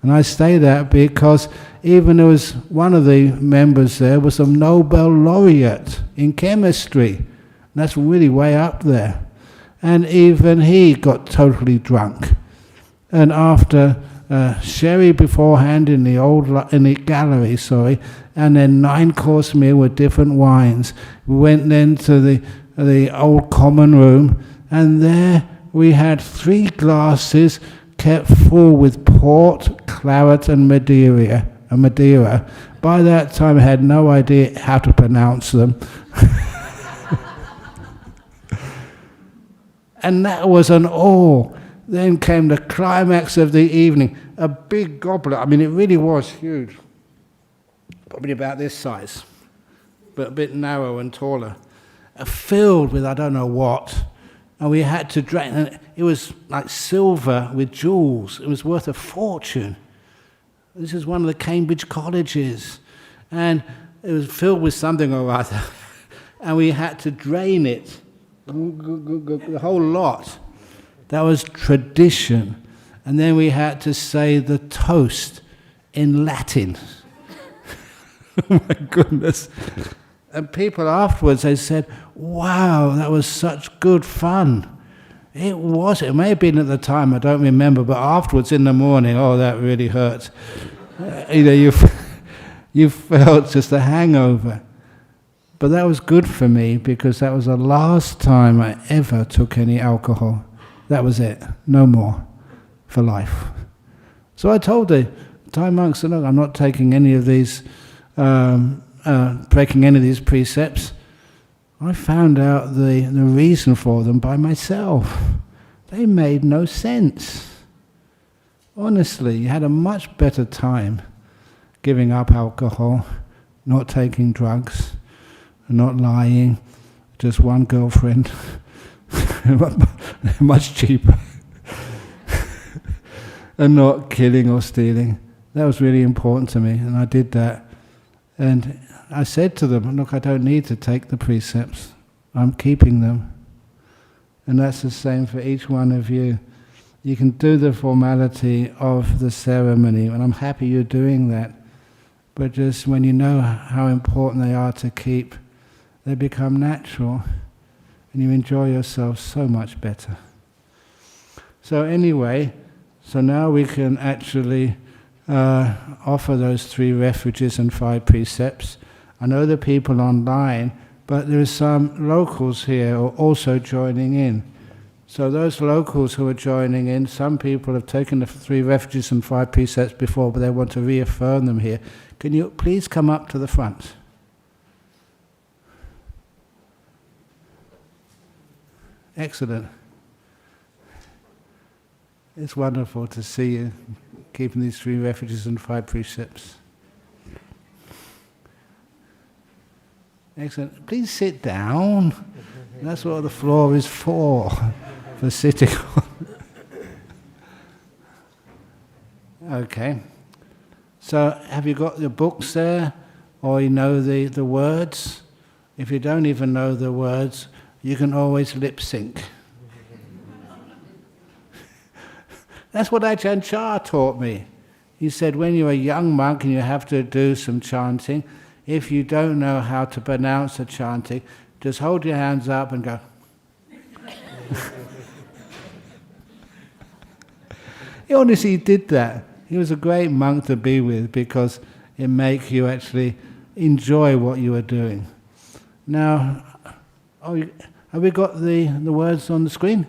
And I say that because even there was one of the members there was a Nobel laureate in chemistry. That's really way up there. And even he got totally drunk. And after sherry beforehand in the gallery, and then 9-course meal with different wines. We went then to the old common room, and there we had 3 glasses kept full with port, claret, and Madeira. By that time, I had no idea how to pronounce them. And that was an all. Then came the climax of the evening, a big goblet. I mean, it really was huge. Probably about this size, but a bit narrow and taller. Filled with I don't know what. And we had to drink, and it was like silver with jewels. It was worth a fortune. This is one of the Cambridge colleges. And it was filled with something or other. And we had to drain it. The whole lot. That was tradition. And then we had to say the toast in Latin. Oh my goodness. And people afterwards, they said, wow, that was such good fun. It was. It may have been at the time, I don't remember, but afterwards in the morning, oh, that really hurt. You felt just a hangover. But that was good for me because that was the last time I ever took any alcohol. That was it. No more for life. So I told the Thai monks, look, I'm not taking any of these, breaking any of these precepts. I found out the reason for them by myself. They made no sense. Honestly, you had a much better time giving up alcohol, not taking drugs. not lying, just one girlfriend, much cheaper, and not killing or stealing. That was really important to me, and I did that. And I said to them, look, I don't need to take the precepts. I'm keeping them. And that's the same for each one of you. You can do the formality of the ceremony, and I'm happy you're doing that. But just when you know how important they are to keep, they become natural, and you enjoy yourself so much better. So anyway, so now we can actually offer those 3 refuges and 5 precepts. I know the people online, but there are some locals here who are also joining in. So those locals who are joining in, some people have taken the 3 refuges and 5 precepts before, but they want to reaffirm them here. Can you please come up to the front? Excellent. It's wonderful to see you keeping these 3 refuges and 5 precepts. Excellent. Please sit down. That's what the floor is for sitting on. Okay. So have you got your books there? Or you know the words? If you don't even know the words, you can always lip sync. That's what Ajahn Chah taught me. He said when you're a young monk and you have to do some chanting, if you don't know how to pronounce the chanting, just hold your hands up and go. He honestly did that. He was a great monk to be with because it makes you actually enjoy what you are doing. Now, have we got the words on the screen?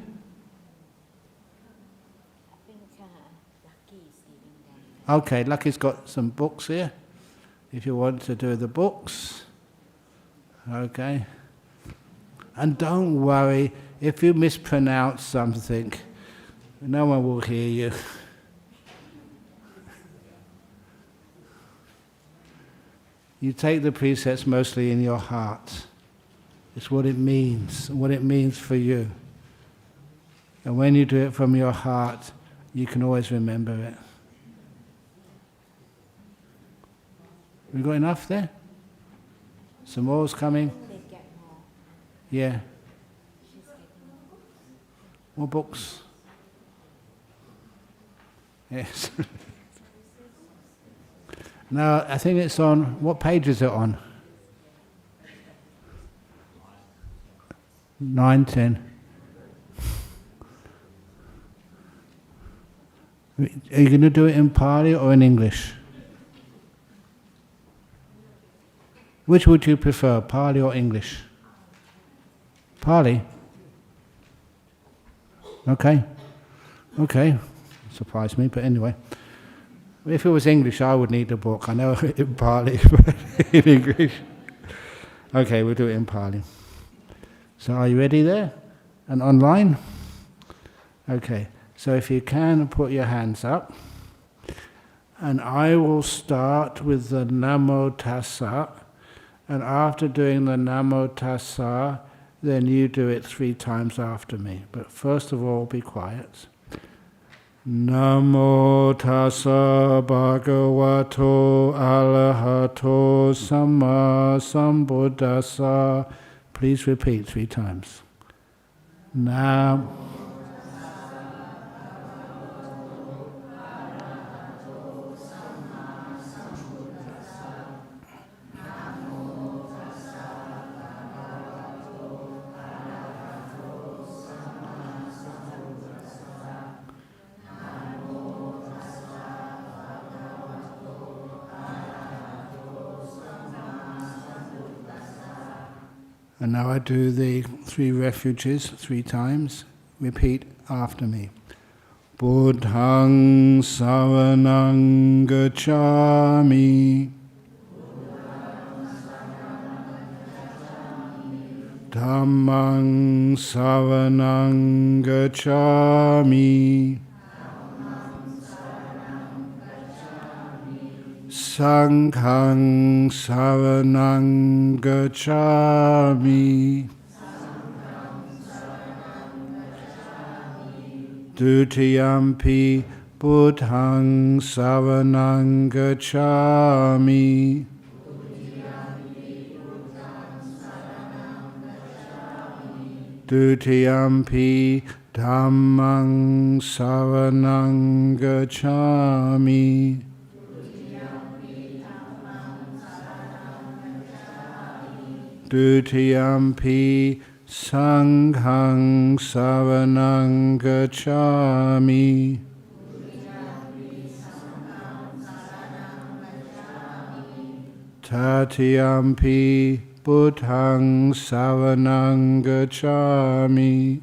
Okay, Lucky's got some books here, if you want to do the books. Okay. And don't worry, if you mispronounce something, no one will hear you. You take the precepts mostly in your heart. It's what it means for you. And when you do it from your heart, you can always remember it. We got enough there? Some more's coming? Yeah. More books? Yes. Now, I think it's on, what page is it on? 9, 10. Are you going to do it in Pali or in English? Which would you prefer, Pali or English? Pali? Okay. Okay. Surprised me, but anyway. If it was English, I would need a book. I know it in Pali, but in English. Okay, we'll do it in Pali. So are you ready there? And online? Okay. So if you can, put your hands up. And I will start with the Namo Tassa. And after doing the Namo Tassa, then you do it 3 times after me. But first of all, be quiet. Namo Tassa Bhagavato Arahato Samma Sambuddhassa. Please repeat 3 times. Namo. And now I do the 3 refuges 3 times. Repeat after me. Buddhaṃ saranang gacchāmi. Dhammaṃ saranang gacchāmi. Sanghang saranang gacchami. Dutiyampi Buddhang saranang gacchami. Dutiyampi Dhammang saranang gacchami. Dutiyampi Sanghang saranang gacchami. Tatiyampi Buddhang saranang gacchami.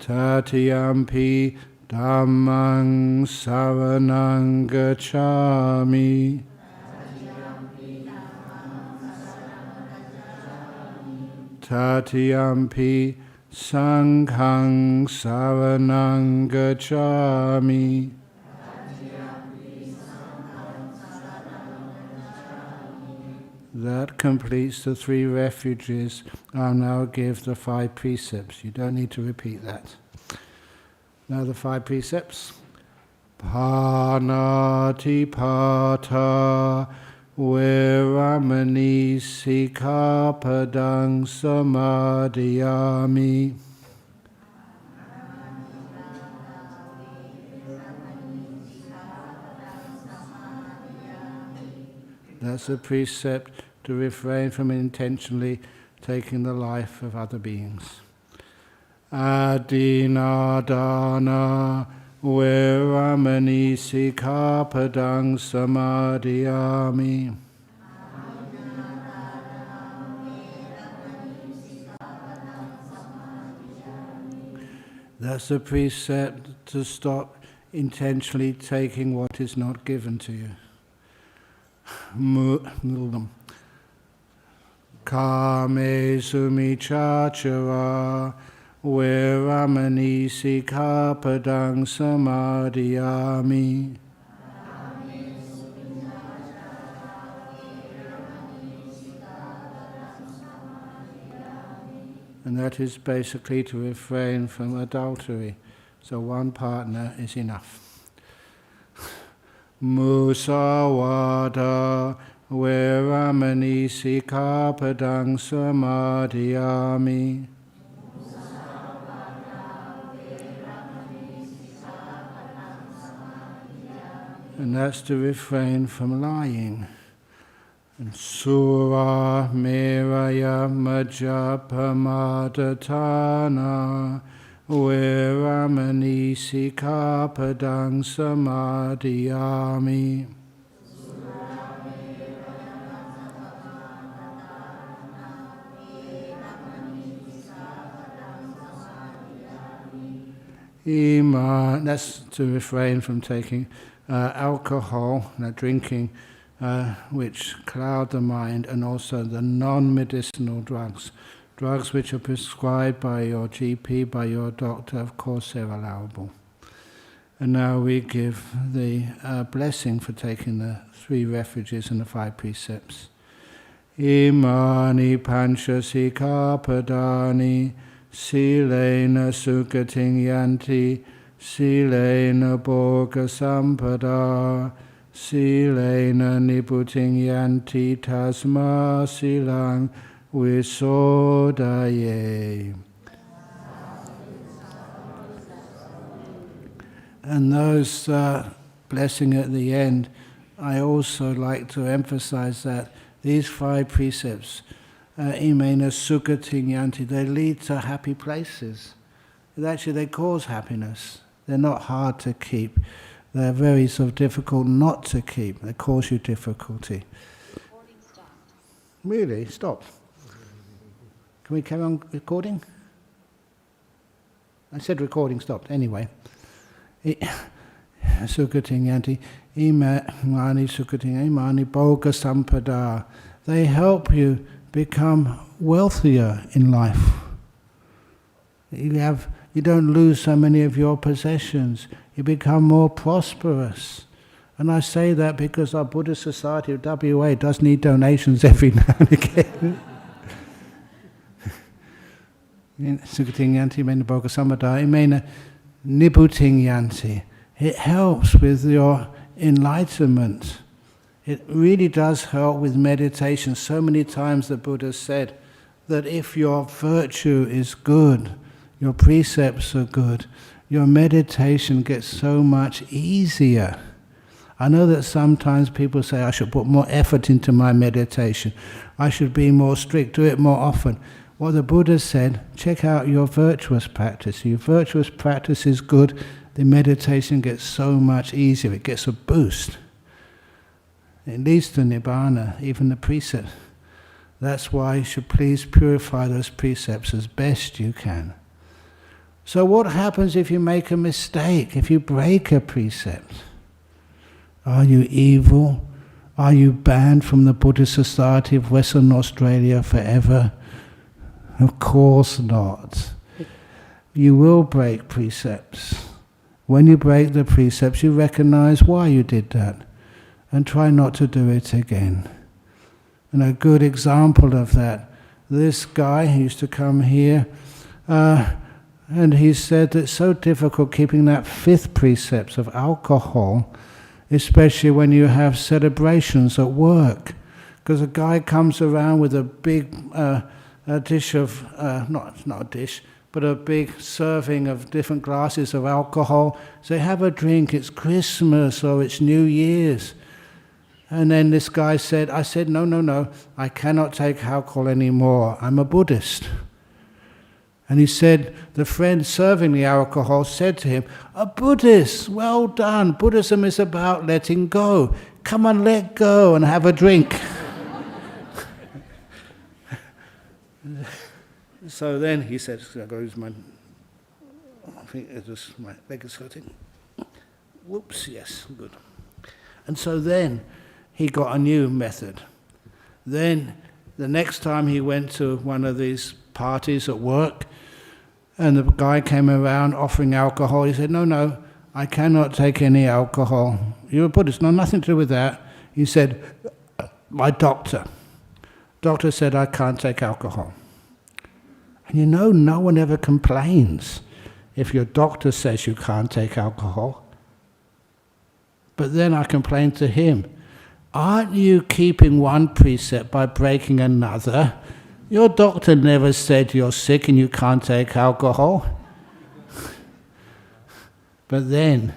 Tatiyampi Dhammang saranang gacchami. Tatiyampi Sanghang saranang gacchami. That completes the 3 refuges. I'll now give the 5 precepts. You don't need to repeat that. Now the 5 precepts. Panati pata veramani sikkhapadang samadhiyami. That's a precept to refrain from intentionally taking the life of other beings. Adinadana veramani sikkhapadang samadhiyami. That's a precept to stop intentionally taking what is not given to you. Kame sumichachara veramani sikkhapadang samadhiyami. And that is basically to refrain from adultery. So one partner is enough. Musawada veramani sikkhapadang samadhiyami. And that's to refrain from lying. And Sura meraya majjapamadatana veramani sikkhapadang samadhiyami. That's to refrain from taking alcohol, drinking, which cloud the mind, and also the non-medicinal drugs. Drugs which are prescribed by your GP, by your doctor, of course they're allowable. And now we give the blessing for taking the 3 refuges and the 5 precepts. Imani pancha sikkhapadani silena sukating yanti silena bhoga sampada silena niputing yanti tasma silang visodaye. And those blessing at the end, I also like to emphasize that these 5 precepts, imena sukating yanti, they lead to happy places. Actually, they cause happiness. They're not hard to keep. They're very sort of difficult not to keep. They cause you difficulty. Recording stopped. Really? Stop. Can we carry on recording? I said recording stopped. Anyway. Sukating yanti, imani sukating, imani bhoga sampada. They help you become wealthier in life. You don't lose so many of your possessions. you become more prosperous. And I say that because our Buddhist Society of WA does need donations every now and again. Sukating yanti mena boka samadai mena nibuting yanti. It helps with your enlightenment. It really does help with meditation. So many times the Buddha said that if your virtue is good, your precepts are good, your meditation gets so much easier. I know that sometimes people say, I should put more effort into my meditation. I should be more strict, do it more often. What the Buddha said, check out your virtuous practice. Your virtuous practice is good, the meditation gets so much easier, it gets a boost. It leads to Nibbana, even the precepts. That's why you should please purify those precepts as best you can. So what happens if you make a mistake, if you break a precept? Are you evil? Are you banned from the Buddhist Society of Western Australia forever? Of course not. You will break precepts. When you break the precepts, you recognize why you did that and try not to do it again. And a good example of that, this guy used to come here and he said that it's so difficult keeping that 5th precept of alcohol, especially when you have celebrations at work. Because a guy comes around with a big a dish of, not a dish, but a big serving of different glasses of alcohol. Say, have a drink, it's Christmas or it's New Year's. And then this guy said, I said, no, I cannot take alcohol anymore. I'm a Buddhist. And he said, the friend serving the alcohol said to him, a Buddhist, well done. Buddhism is about letting go. Come on, let go and have a drink. So then he said, I goes my, I think it was my leg is hurting. Whoops, yes, good. And so then he got a new method. Then the next time he went to one of these parties at work, and the guy came around offering alcohol, he said, no, I cannot take any alcohol. You're a Buddhist, no, nothing to do with that. He said, my doctor said I can't take alcohol. And you know, no one ever complains if your doctor says you can't take alcohol. But then I complained to him, aren't you keeping one precept by breaking another? Your doctor never said you're sick and you can't take alcohol. But then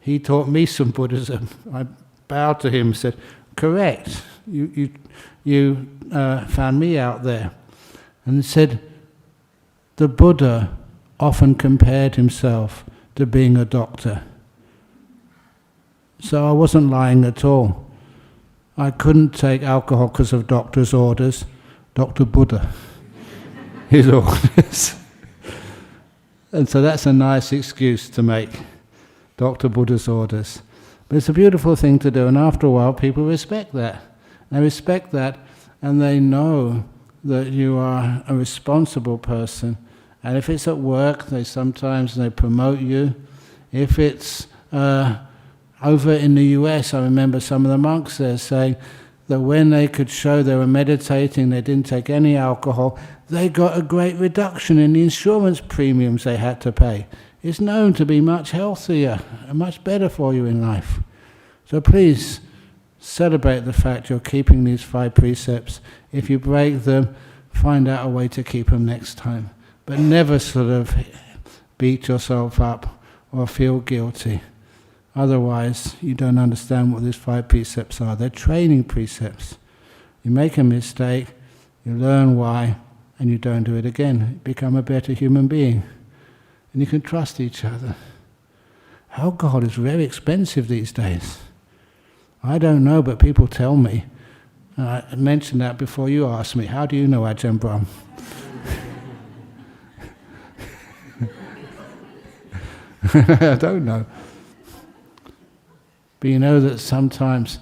he taught me some Buddhism. I bowed to him and said, correct, you found me out there. And said, the Buddha often compared himself to being a doctor. So I wasn't lying at all. I couldn't take alcohol because of doctor's orders. Dr. Buddha, his orders. And so that's a nice excuse to make, Dr. Buddha's orders. But it's a beautiful thing to do, and after a while people respect that. They respect that, and they know that you are a responsible person. And if it's at work, they promote you. If it's over in the US, I remember some of the monks there saying that when they could show they were meditating, they didn't take any alcohol, they got a great reduction in the insurance premiums they had to pay. It's known to be much healthier and much better for you in life. So please celebrate the fact you're keeping these 5 precepts. If you break them, find out a way to keep them next time. But never sort of beat yourself up or feel guilty. Otherwise, you don't understand what these 5 precepts are. They're training precepts. You make a mistake, you learn why, and you don't do it again. You become a better human being. And you can trust each other. Alcohol is very expensive these days. I don't know, but people tell me. I mentioned that before you asked me. How do you know Ajahn Brahm? I don't know. But you know that sometimes,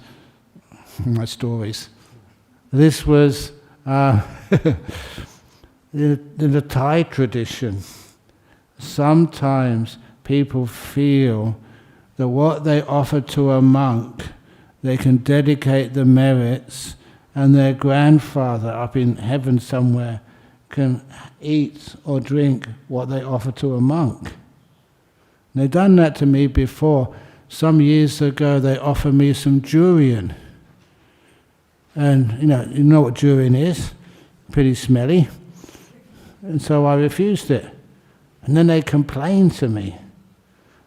my stories, this was in the Thai tradition. Sometimes people feel that what they offer to a monk, they can dedicate the merits, and their grandfather up in heaven somewhere can eat or drink what they offer to a monk. And they've done that to me before. Some years ago they offered me some durian. And you know what durian is? Pretty smelly. And so I refused it. And then they complained to me.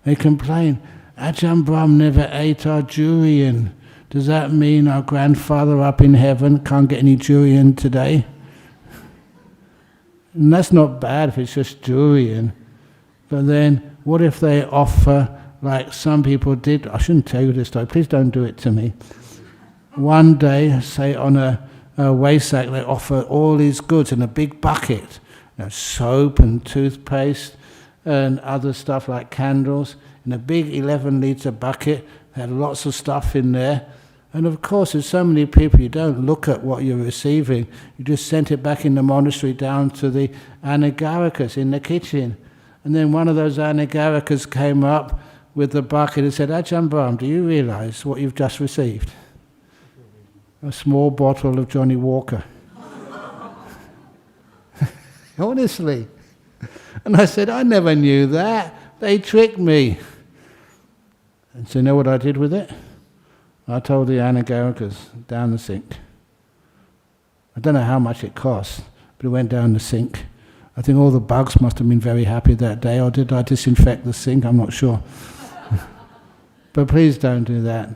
They complained, Ajahn Brahm never ate our durian. Does that mean our grandfather up in heaven can't get any durian today? And that's not bad if it's just durian. But then, what if they offer, like some people did, I shouldn't tell you this story, please don't do it to me. One day, say on a Vesak, they offer all these goods in a big bucket. Soap and toothpaste and other stuff like candles in a big 11-litre bucket. They had lots of stuff in there. And of course, there's so many people, you don't look at what you're receiving. You just sent it back in the monastery down to the anagarikas in the kitchen. And then one of those anagarikas came up with the bucket and said, Ajahn Brahm, do you realize what you've just received? A small bottle of Johnny Walker. Honestly. And I said, I never knew that. They tricked me. And so you know what I did with it? I told the anagarikas, down the sink. I don't know how much it cost, but it went down the sink. I think all the bugs must have been very happy that day, or did I disinfect the sink? I'm not sure. But please don't do that.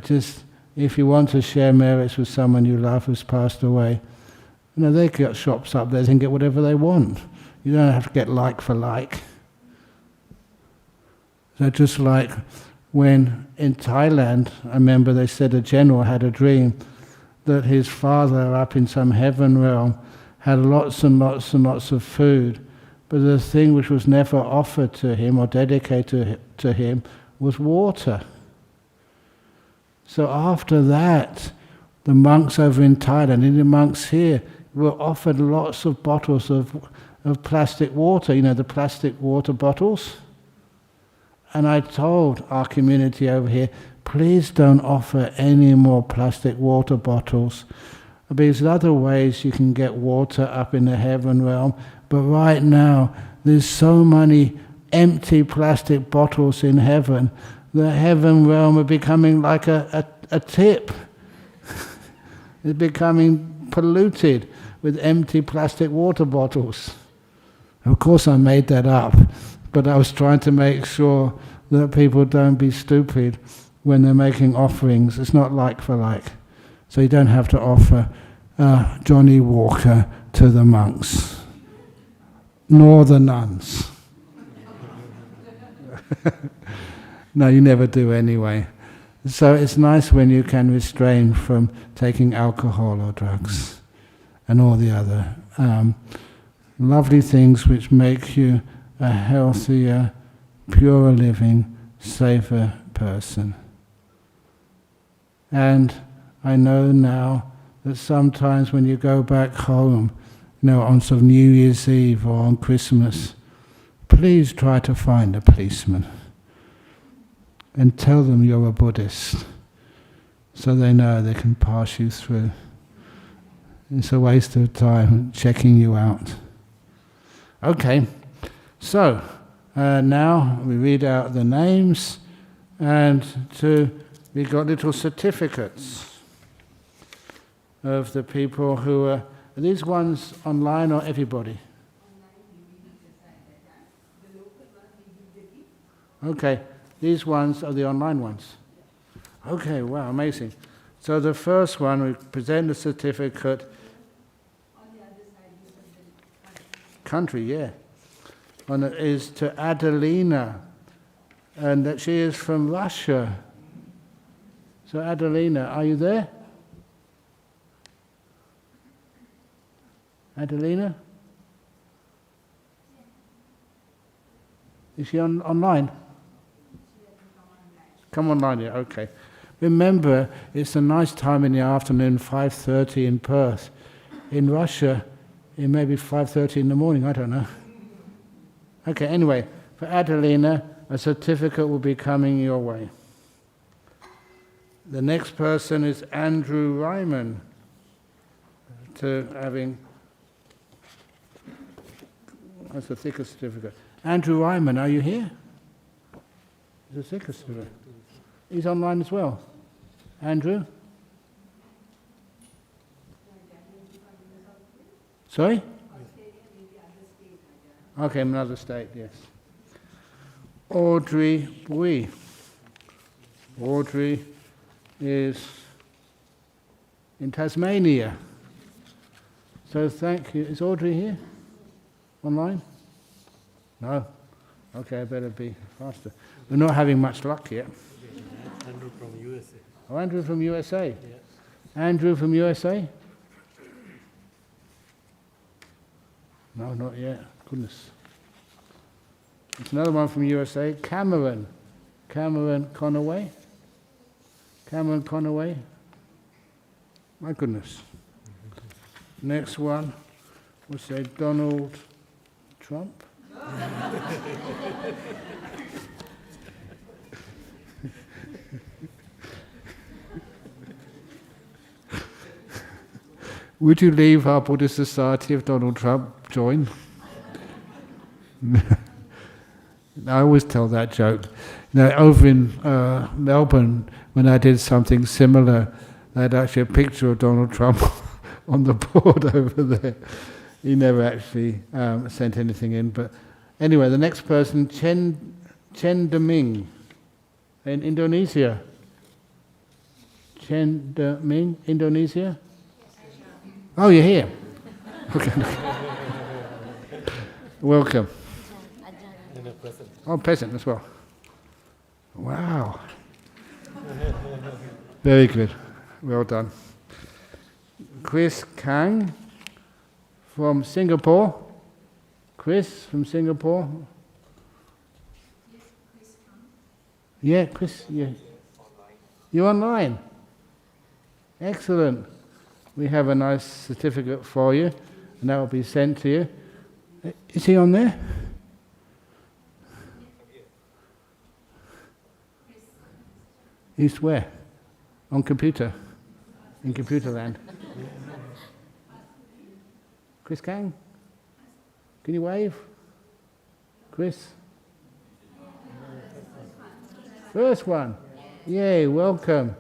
Just if you want to share merits with someone you love who's passed away, they got shops up there, they can get whatever they want. You don't have to get like for like. So just like when in Thailand, I remember they said a general had a dream that his father up in some heaven realm had lots and lots and lots of food, but the thing which was never offered to him or dedicated to him was water. So after that, the monks over in Thailand and the monks here were offered lots of bottles of plastic water, the plastic water bottles. And I told our community over here, please don't offer any more plastic water bottles, because there's other ways you can get water up in the heaven realm. But right now, there's so many empty plastic bottles in heaven. The heaven realm are becoming like a tip. It's becoming polluted with empty plastic water bottles. Of course I made that up, but I was trying to make sure that people don't be stupid when they're making offerings. It's not like for like. So you don't have to offer Johnny Walker to the monks, nor the nuns. No, you never do anyway. So it's nice when you can restrain from taking alcohol or drugs and all the other lovely things which make you a healthier, purer living, safer person. And I know now that sometimes when you go back home, on sort of New Year's Eve or on Christmas, please try to find a policeman and tell them you're a Buddhist, so they know they can pass you through. It's a waste of time checking you out. Okay, so now we read out the names, and we got little certificates of the people who are these ones online or everybody? Okay, these ones are the online ones. Okay, wow, amazing. So the first one, we present the certificate. Country, yeah. And it is to Adelina, and that she is from Russia. So Adelina, are you there? Adelina? Is she online? Come online, yeah, okay. Remember, it's a nice time in the afternoon, 5:30 in Perth. In Russia, it may be 5:30 in the morning, I don't know. Okay, anyway, For Adelina, a certificate will be coming your way. The next person is Andrew Ryman, to having, that's a thicker certificate. Andrew Ryman, are you here? It's a thicker certificate. He's online as well. Andrew? Sorry? Okay, another state, yes. Audrey Bui. Audrey is in Tasmania. So thank you. Is Audrey here? Online? No? Okay, I better be faster. We're not having much luck yet. Andrew from USA. Oh, Andrew from USA? Yes. Andrew from USA? No, not yet. Goodness. There's another one from USA. Cameron. Cameron Conaway. Cameron Conaway. My goodness. Next one, we'll say Donald Trump. Would you leave our Buddhist society if Donald Trump joined? I always tell that joke. Over in Melbourne, when I did something similar, I had actually a picture of Donald Trump on the board over there. He never actually sent anything in. But anyway, the next person, Chen Deming in Indonesia. Chen Deming, Indonesia? Oh, you're here. Okay. Welcome. Oh, present as well. Wow. Very good. Well done. Chris Kang from Singapore. Chris from Singapore. Yeah, Chris. Yeah. You're online. Excellent. We have a nice certificate for you, and that will be sent to you. Is he on there? He's where? On computer? In computer land? Chris Kang? Can you wave? Chris? First one. Yay, welcome.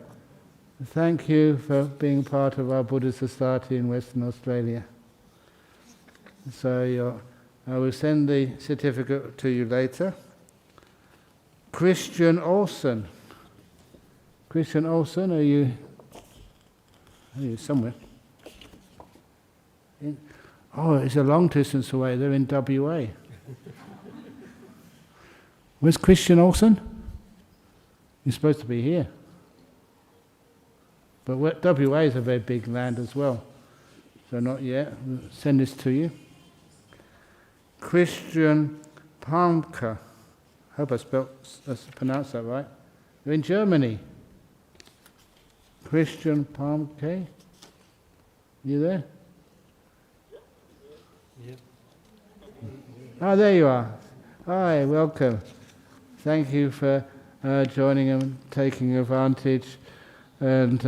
Thank you for being part of our Buddhist society in Western Australia. So I will send the certificate to you later. Christian Olsen. Christian Olsen, are you somewhere? It's a long distance away. They're in WA. Where's Christian Olsen? You're supposed to be here. But WA is a very big land as well. So not yet. We'll send this to you. Christian Palmka. I hope I pronounced that right. You're in Germany. Christian Palmke. You there? Yep. Oh, there you are. Hi, welcome. Thank you for joining and taking advantage and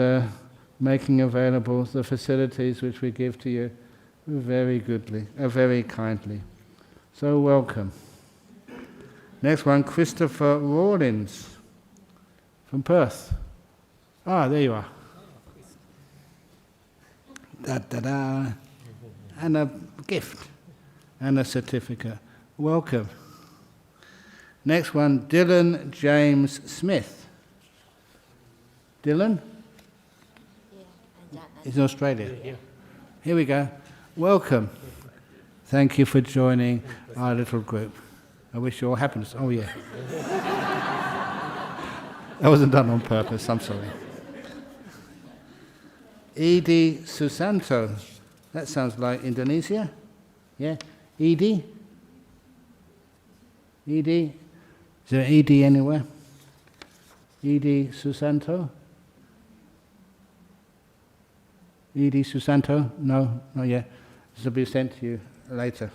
making available the facilities which we give to you very goodly, very kindly. So welcome. Next one, Christopher Rawlins from Perth. There you are. Da-da-da. And a gift and a certificate. Welcome. Next one, Dylan James Smith. Dylan? He's in Australia. Here we go. Welcome. Thank you for joining our little group. I wish you all happiness. Oh, yeah. That wasn't done on purpose, I'm sorry. Edie Susanto. That sounds like Indonesia. Yeah? Edie? Edie? Is there Edie anywhere? Edie Susanto? Edie Susanto? No, not yet. This will be sent to you later.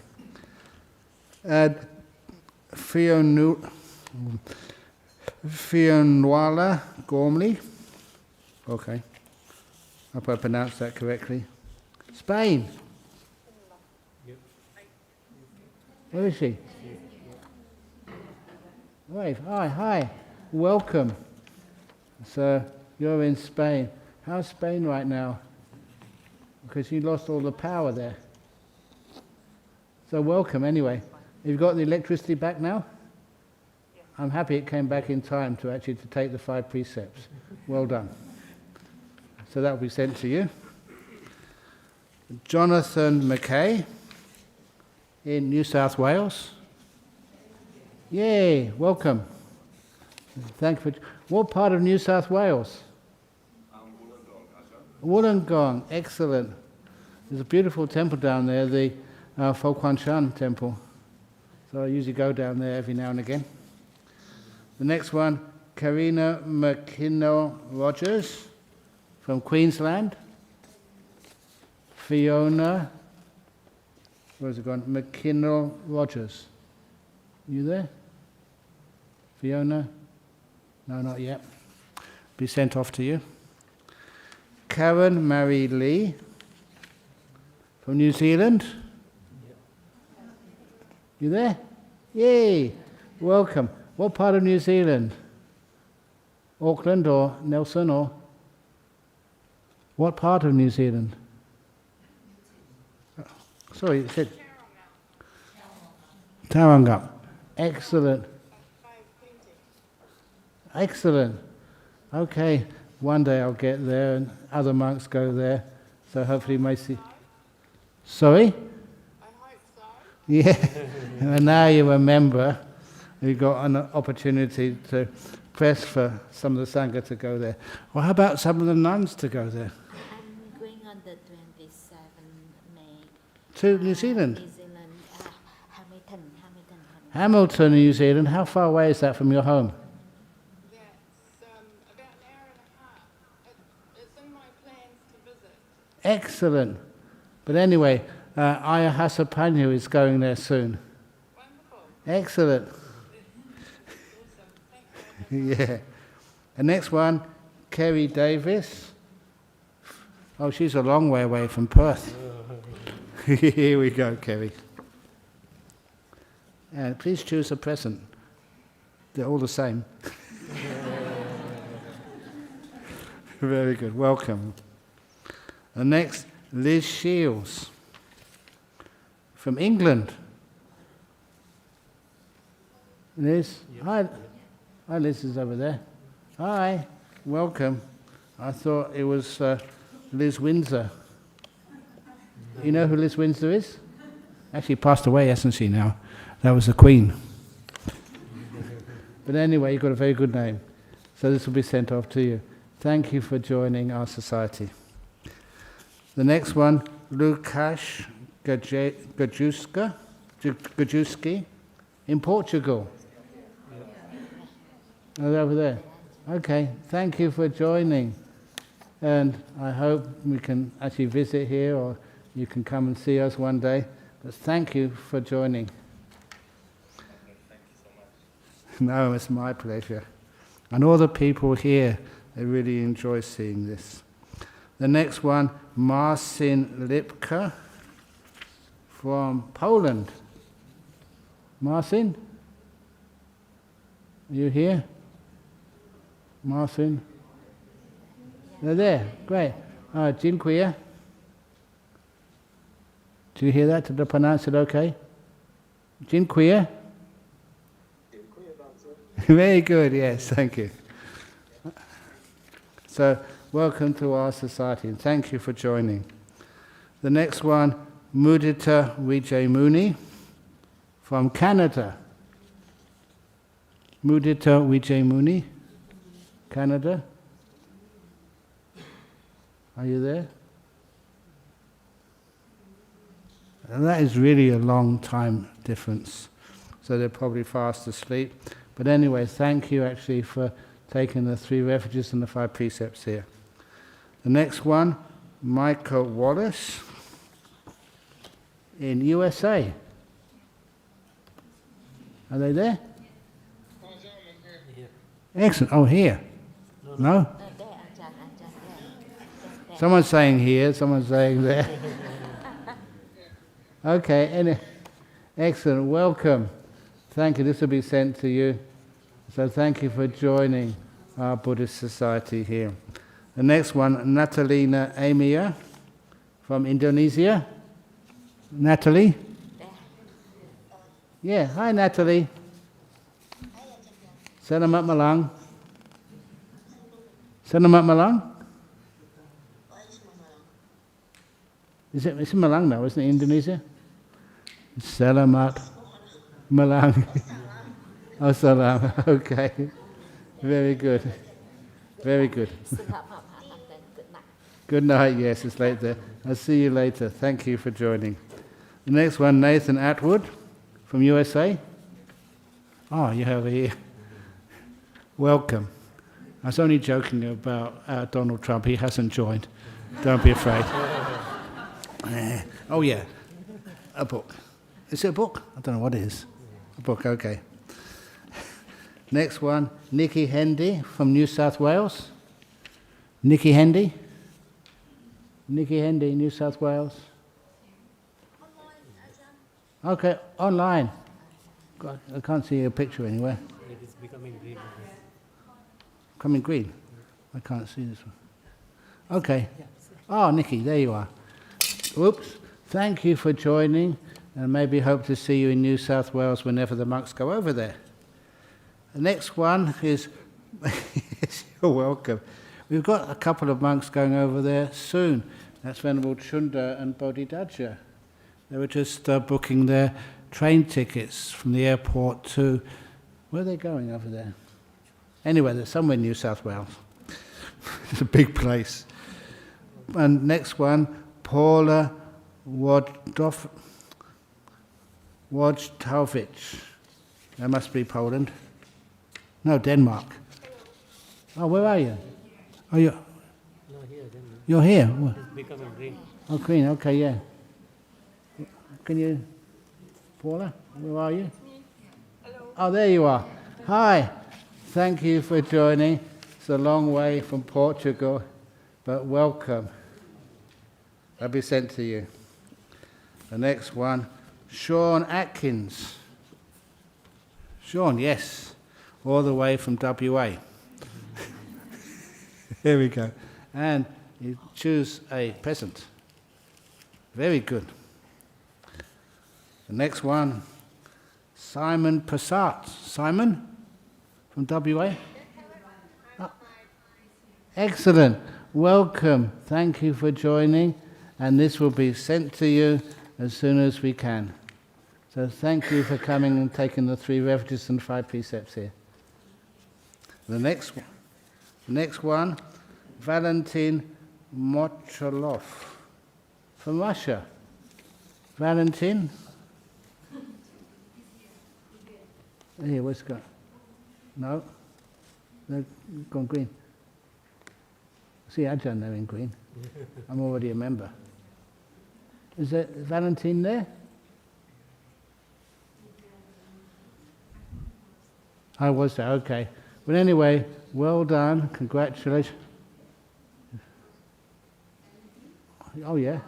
Fionnuala Gormley. Okay. I hope I pronounced that correctly. Spain. Where is she? Wave. Hi. Welcome. So you're in Spain. How's Spain right now? Because you lost all the power there. So welcome anyway. You've got the electricity back now? Yes. I'm happy it came back in time to take the 5 precepts. Well done. So that will be sent to you. Jonathan McKay in New South Wales. Yay, welcome. Thank you for... What part of New South Wales? Wollongong, excellent. There's a beautiful temple down there, the Fo Quan Shan temple. So I usually go down there every now and again. The next one, Karina McKinnell-Rogers from Queensland. Fiona, where's it gone? McKinnell-Rogers. You there? Fiona? No, not yet. Be sent off to you. Karen Marie Lee from New Zealand. You there? Yay! Welcome. What part of New Zealand? Auckland or Nelson or? What part of New Zealand? Sorry, it said Tauranga. Excellent. Excellent. Okay, one day I'll get there and other monks go there, so hopefully you may see. Sorry? I hope so. Yeah, and now you're a member, you've got an opportunity to press for some of the Sangha to go there. Well, how about some of the nuns to go there? I'm going on the 27th May. To New Zealand? New Zealand, Hamilton. Hamilton, New Zealand. How far away is that from your home? Excellent. But anyway, Ayah Hasapanna is going there soon. Wonderful. Excellent. Yeah. The next one, Kerry Davis. Oh, she's a long way away from Perth. Here we go, Kerry. And please choose a present. They're all the same. Very good. Welcome. The next, Liz Shields from England. Liz? Yep. Hi. Hi, Liz is over there. Hi. Welcome. I thought it was Liz Windsor. You know who Liz Windsor is? Actually passed away, hasn't she now? That was the Queen. But anyway, you've got a very good name. So this will be sent off to you. Thank you for joining our society. The next one, Lukasz Gajewski in Portugal. Oh, over there. Okay, thank you for joining. And I hope we can actually visit here or you can come and see us one day. But thank you for joining. Thank you so much. No, it's my pleasure. And all the people here, they really enjoy seeing this. The next one, Marcin Lipka from Poland. Marcin? Are you here? Marcin? They're there. Great. Dziękuję. Do you hear that? Did I pronounce it okay? Dziękuję? Very good, yes, thank you. So, welcome to our society and thank you for joining. The next one, Mudita Vijay Muni from Canada. Mudita Vijay Muni, Canada. Are you there? And that is really a long time difference. So they're probably fast asleep. But anyway, thank you actually for taking the 3 refuges and the 5 precepts here. The next one, Michael Wallace in USA. Are they there? Excellent. Oh, here. No? Someone's saying here, someone's saying there. Okay, excellent. Welcome. Thank you. This will be sent to you. So thank you for joining our Buddhist society here. The next one, Natalina Amia from Indonesia. Natalie? Yeah, hi Natalie. Selamat malam. Selamat malam? It's in Malang now, isn't it, Indonesia? Selamat malam. Oh, salam. Okay. Very good. Very good. Good night, yes, it's late there. I'll see you later. Thank you for joining. The next one, Nathan Atwood from USA. Oh, you're over here. Welcome. I was only joking about Donald Trump. He hasn't joined. Don't be afraid. Oh, yeah. A book. Is it a book? I don't know what it is. A book, okay. Next one, Nikki Hendy from New South Wales. Nikki Hendy? Nikki Hendy, New South Wales. Okay, online. God, I can't see a picture anywhere. It is becoming green. Coming green? I can't see this one. Okay. Oh, Nikki, there you are. Oops. Thank you for joining, and maybe hope to see you in New South Wales whenever the monks go over there. The next one is, you're welcome. We've got a couple of monks going over there soon. That's Venerable Chunda and Bodhidharma. They were just booking their train tickets from the airport to, where are they going over there? Anyway, they're somewhere in New South Wales. It's a big place. And next one, Paula Wojtowicz. That must be Poland. No, Denmark. Oh, where are you? Oh, you're here, Denmark. You're here? What? It's becoming green. Oh, green, okay, yeah. Can you, Paula, where are you? Hello. Oh, there you are. Hi. Thank you for joining. It's a long way from Portugal, but welcome. That'll be sent to you. The next one, Sean Atkins. Sean, yes, all the way from WA. Here we go. And you choose a present. Very good. The next one, Simon Passat. Simon from WA? Oh. Excellent. Welcome. Thank you for joining. And this will be sent to you as soon as we can. So thank you for coming and taking the 3 refuges and 5 precepts here. The next one, Valentin Mocholov from Russia. Valentin? Here, what's got? No? They've gone green. See Ajahn there in green. I'm already a member. Is that Valentin there? I was there, okay. But anyway, well done, congratulations. Oh yeah?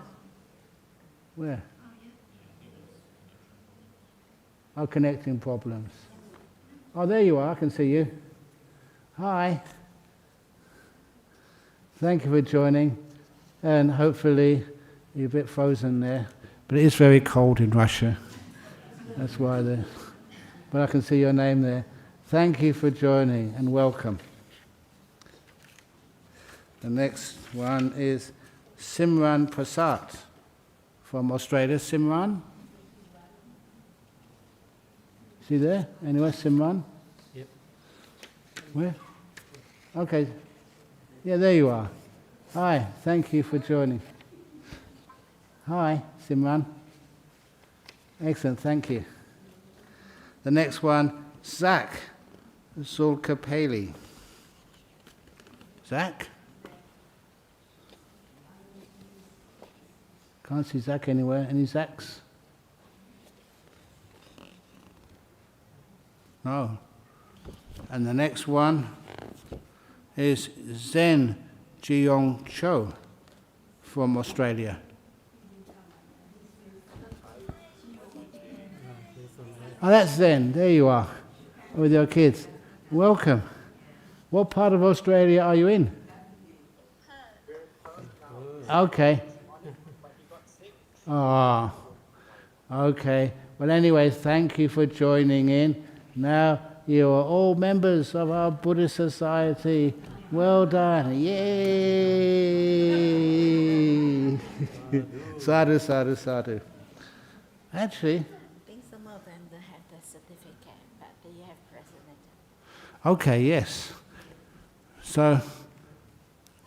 Where? Oh, connecting problems. Oh, there you are, I can see you. Hi. Thank you for joining, and hopefully you're a bit frozen there, but it is very cold in Russia. That's why but I can see your name there. Thank you for joining, and welcome. The next one is Simran Prasad from Australia. Simran? See there? Anywhere, Simran? Yep. Where? Okay. Yeah, there you are. Hi, thank you for joining. Hi, Simran. Excellent, thank you. The next one, Zach Sulkapeli. Zach? Can't see Zach anywhere. Any Zachs? No. And the next one is Zen Jiong Cho from Australia. Oh, that's Zen. There you are, with your kids. Welcome. What part of Australia are you in? Okay. Ah, okay. Well, anyway, thank you for joining in. Now you are all members of our Buddhist society. Well done. Yay! Sadhu, sadhu, sadhu. Actually, I think some of them don't have the certificate, but they have present. okay, yes. So,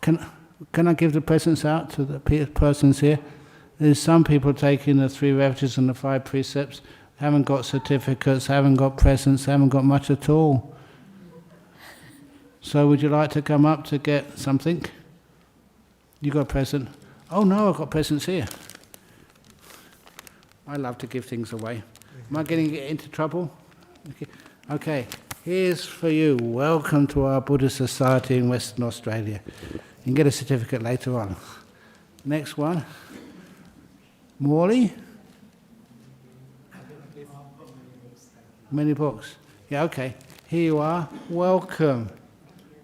can I give the presents out to the persons here? There's some people taking the 3 refuges and the 5 precepts, haven't got certificates, haven't got presents, haven't got much at all. So would you like to come up to get something? You got a present? Oh no, I've got presents here. I love to give things away. Am I getting into trouble? Okay, here's for you. Welcome to our Buddhist Society in Western Australia. You can get a certificate later on. Next one. Morley? Many books. Yeah, okay. Here you are. Welcome.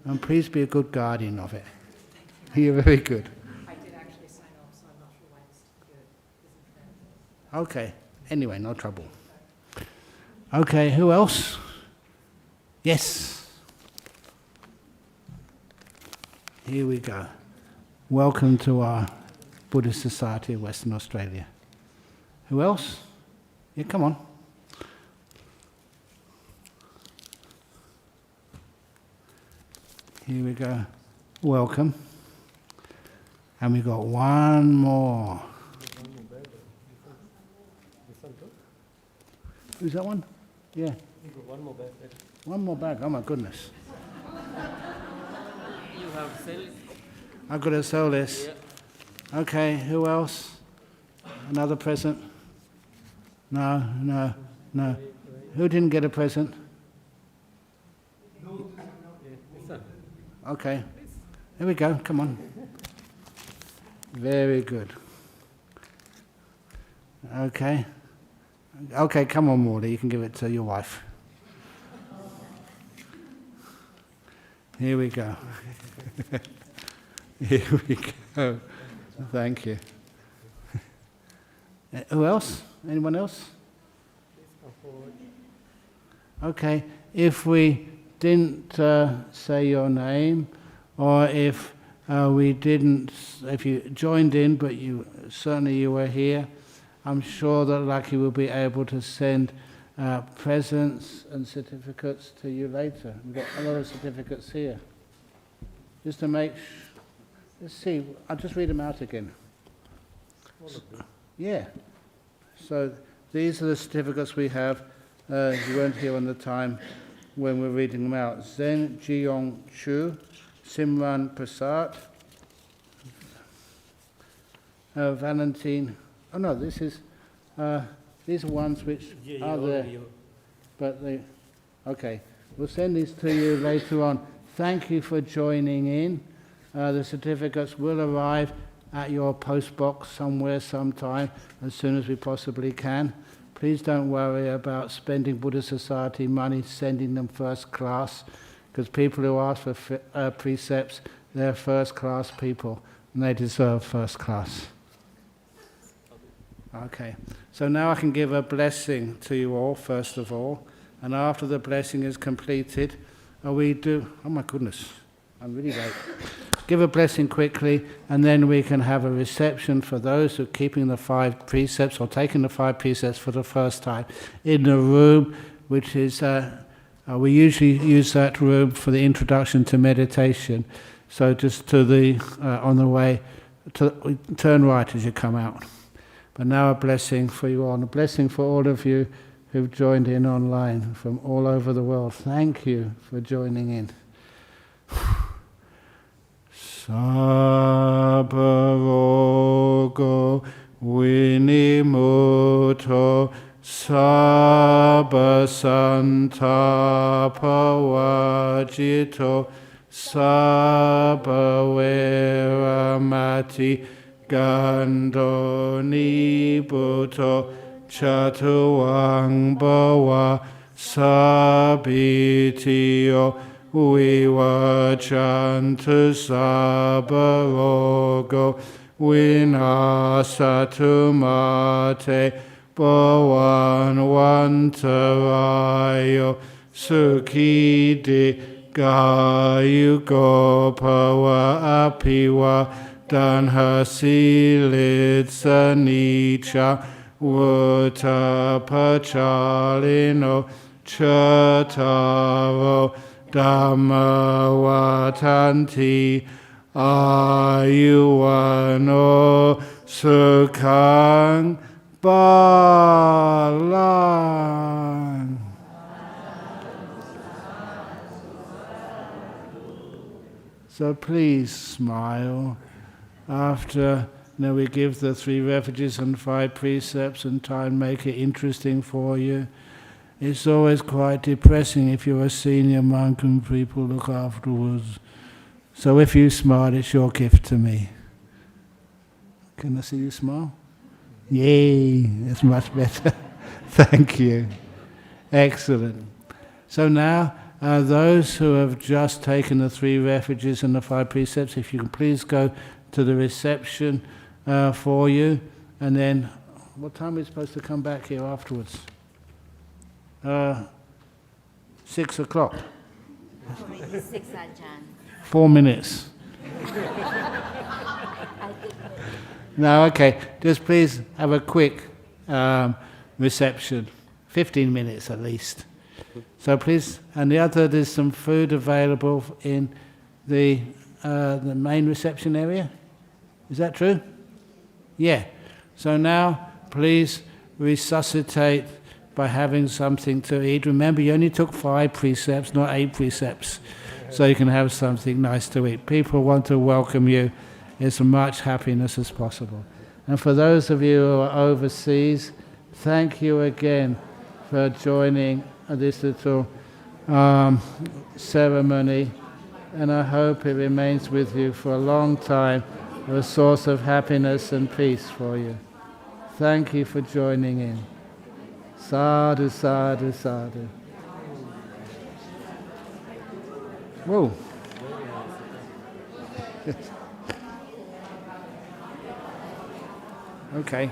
And please be a good guardian of it. You're very good. I did actually sign off, so I'm not sure why this isn't Okay. Anyway, no trouble. Okay, who else? Yes. Here we go. Welcome to our Buddhist Society of Western Australia. Who else? Yeah, come on. Here we go. Welcome. And we got one more. Who's that one? Yeah. One more bag. One more bag. Oh my goodness. You have cell. I've got to sell this. Yeah. Okay, who else? Another present? No. Who didn't get a present? Okay. Here we go. Come on. Very good. Okay. Okay, come on, Morley. You can give it to your wife. Here we go. Here we go. Thank you. Who else? Anyone else? Okay. If we didn't say your name, or if if you joined in, but you were here, I'm sure that Lucky will be able to send presents and certificates to you later. We've got a lot of certificates here. Just to make let's see, I'll just read them out again. Yeah. So these are the certificates we have. You weren't here on the time when we're reading them out. Zen Jiong Chu, Simran Prasad, Valentine. Oh no, this is these are ones which are there, but okay. We'll send these to you later on. Thank you for joining in. The certificates will arrive at your post box somewhere, sometime, as soon as we possibly can. Please don't worry about spending Buddhist Society money sending them first class, because people who ask for precepts, they're first class people, and they deserve first class. Okay, so now I can give a blessing to you all, first of all, and after the blessing is completed, oh my goodness, I'm really late. Give a blessing quickly, and then we can have a reception for those who are keeping the 5 precepts or taking the 5 precepts for the first time in the room, which is, we usually use that room for the introduction to meditation. So just to the, on the way, turn right as you come out. But now a blessing for you all, and a blessing for all of you who've joined in online from all over the world. Thank you for joining in. Sabba rogo vinimuto Sabba santapawajito Sabba veramati gando nibuto chatuang bawa sabitiyo vivachantu sabba rogo vinasatu mate Bhavan Vantarayo Sukhidi Gayugo Bhava Apiva Danhasilid Sanicha Vutapachalino Chataro Dhamma Vatanti Ayuano Sukhang Balan. So please smile. After we give the 3 refuges and 5 precepts and try and make it interesting for you. It's always quite depressing if you're a senior monk and people look afterwards. So if you smile, it's your gift to me. Can I see you smile? Yay, that's much better. Thank you. Excellent. So now, those who have just taken the 3 refuges and the 5 precepts, if you can please go to the reception for you. And then, what time are we supposed to come back here afterwards? 6 o'clock. 6, Ajahn. 4 minutes. No, okay. Just please have a quick reception. 15 minutes at least. So please, and the other, there's some food available in the main reception area. Is that true? Yeah. So now, please resuscitate by having something to eat. Remember, you only took 5 precepts, not 8 precepts. So you can have something nice to eat. People want to welcome you as much happiness as possible. And for those of you who are overseas, thank you again for joining this little ceremony. And I hope it remains with you for a long time, a source of happiness and peace for you. Thank you for joining in. Sadhu, sadhu, sadhu. Whoa. Okay.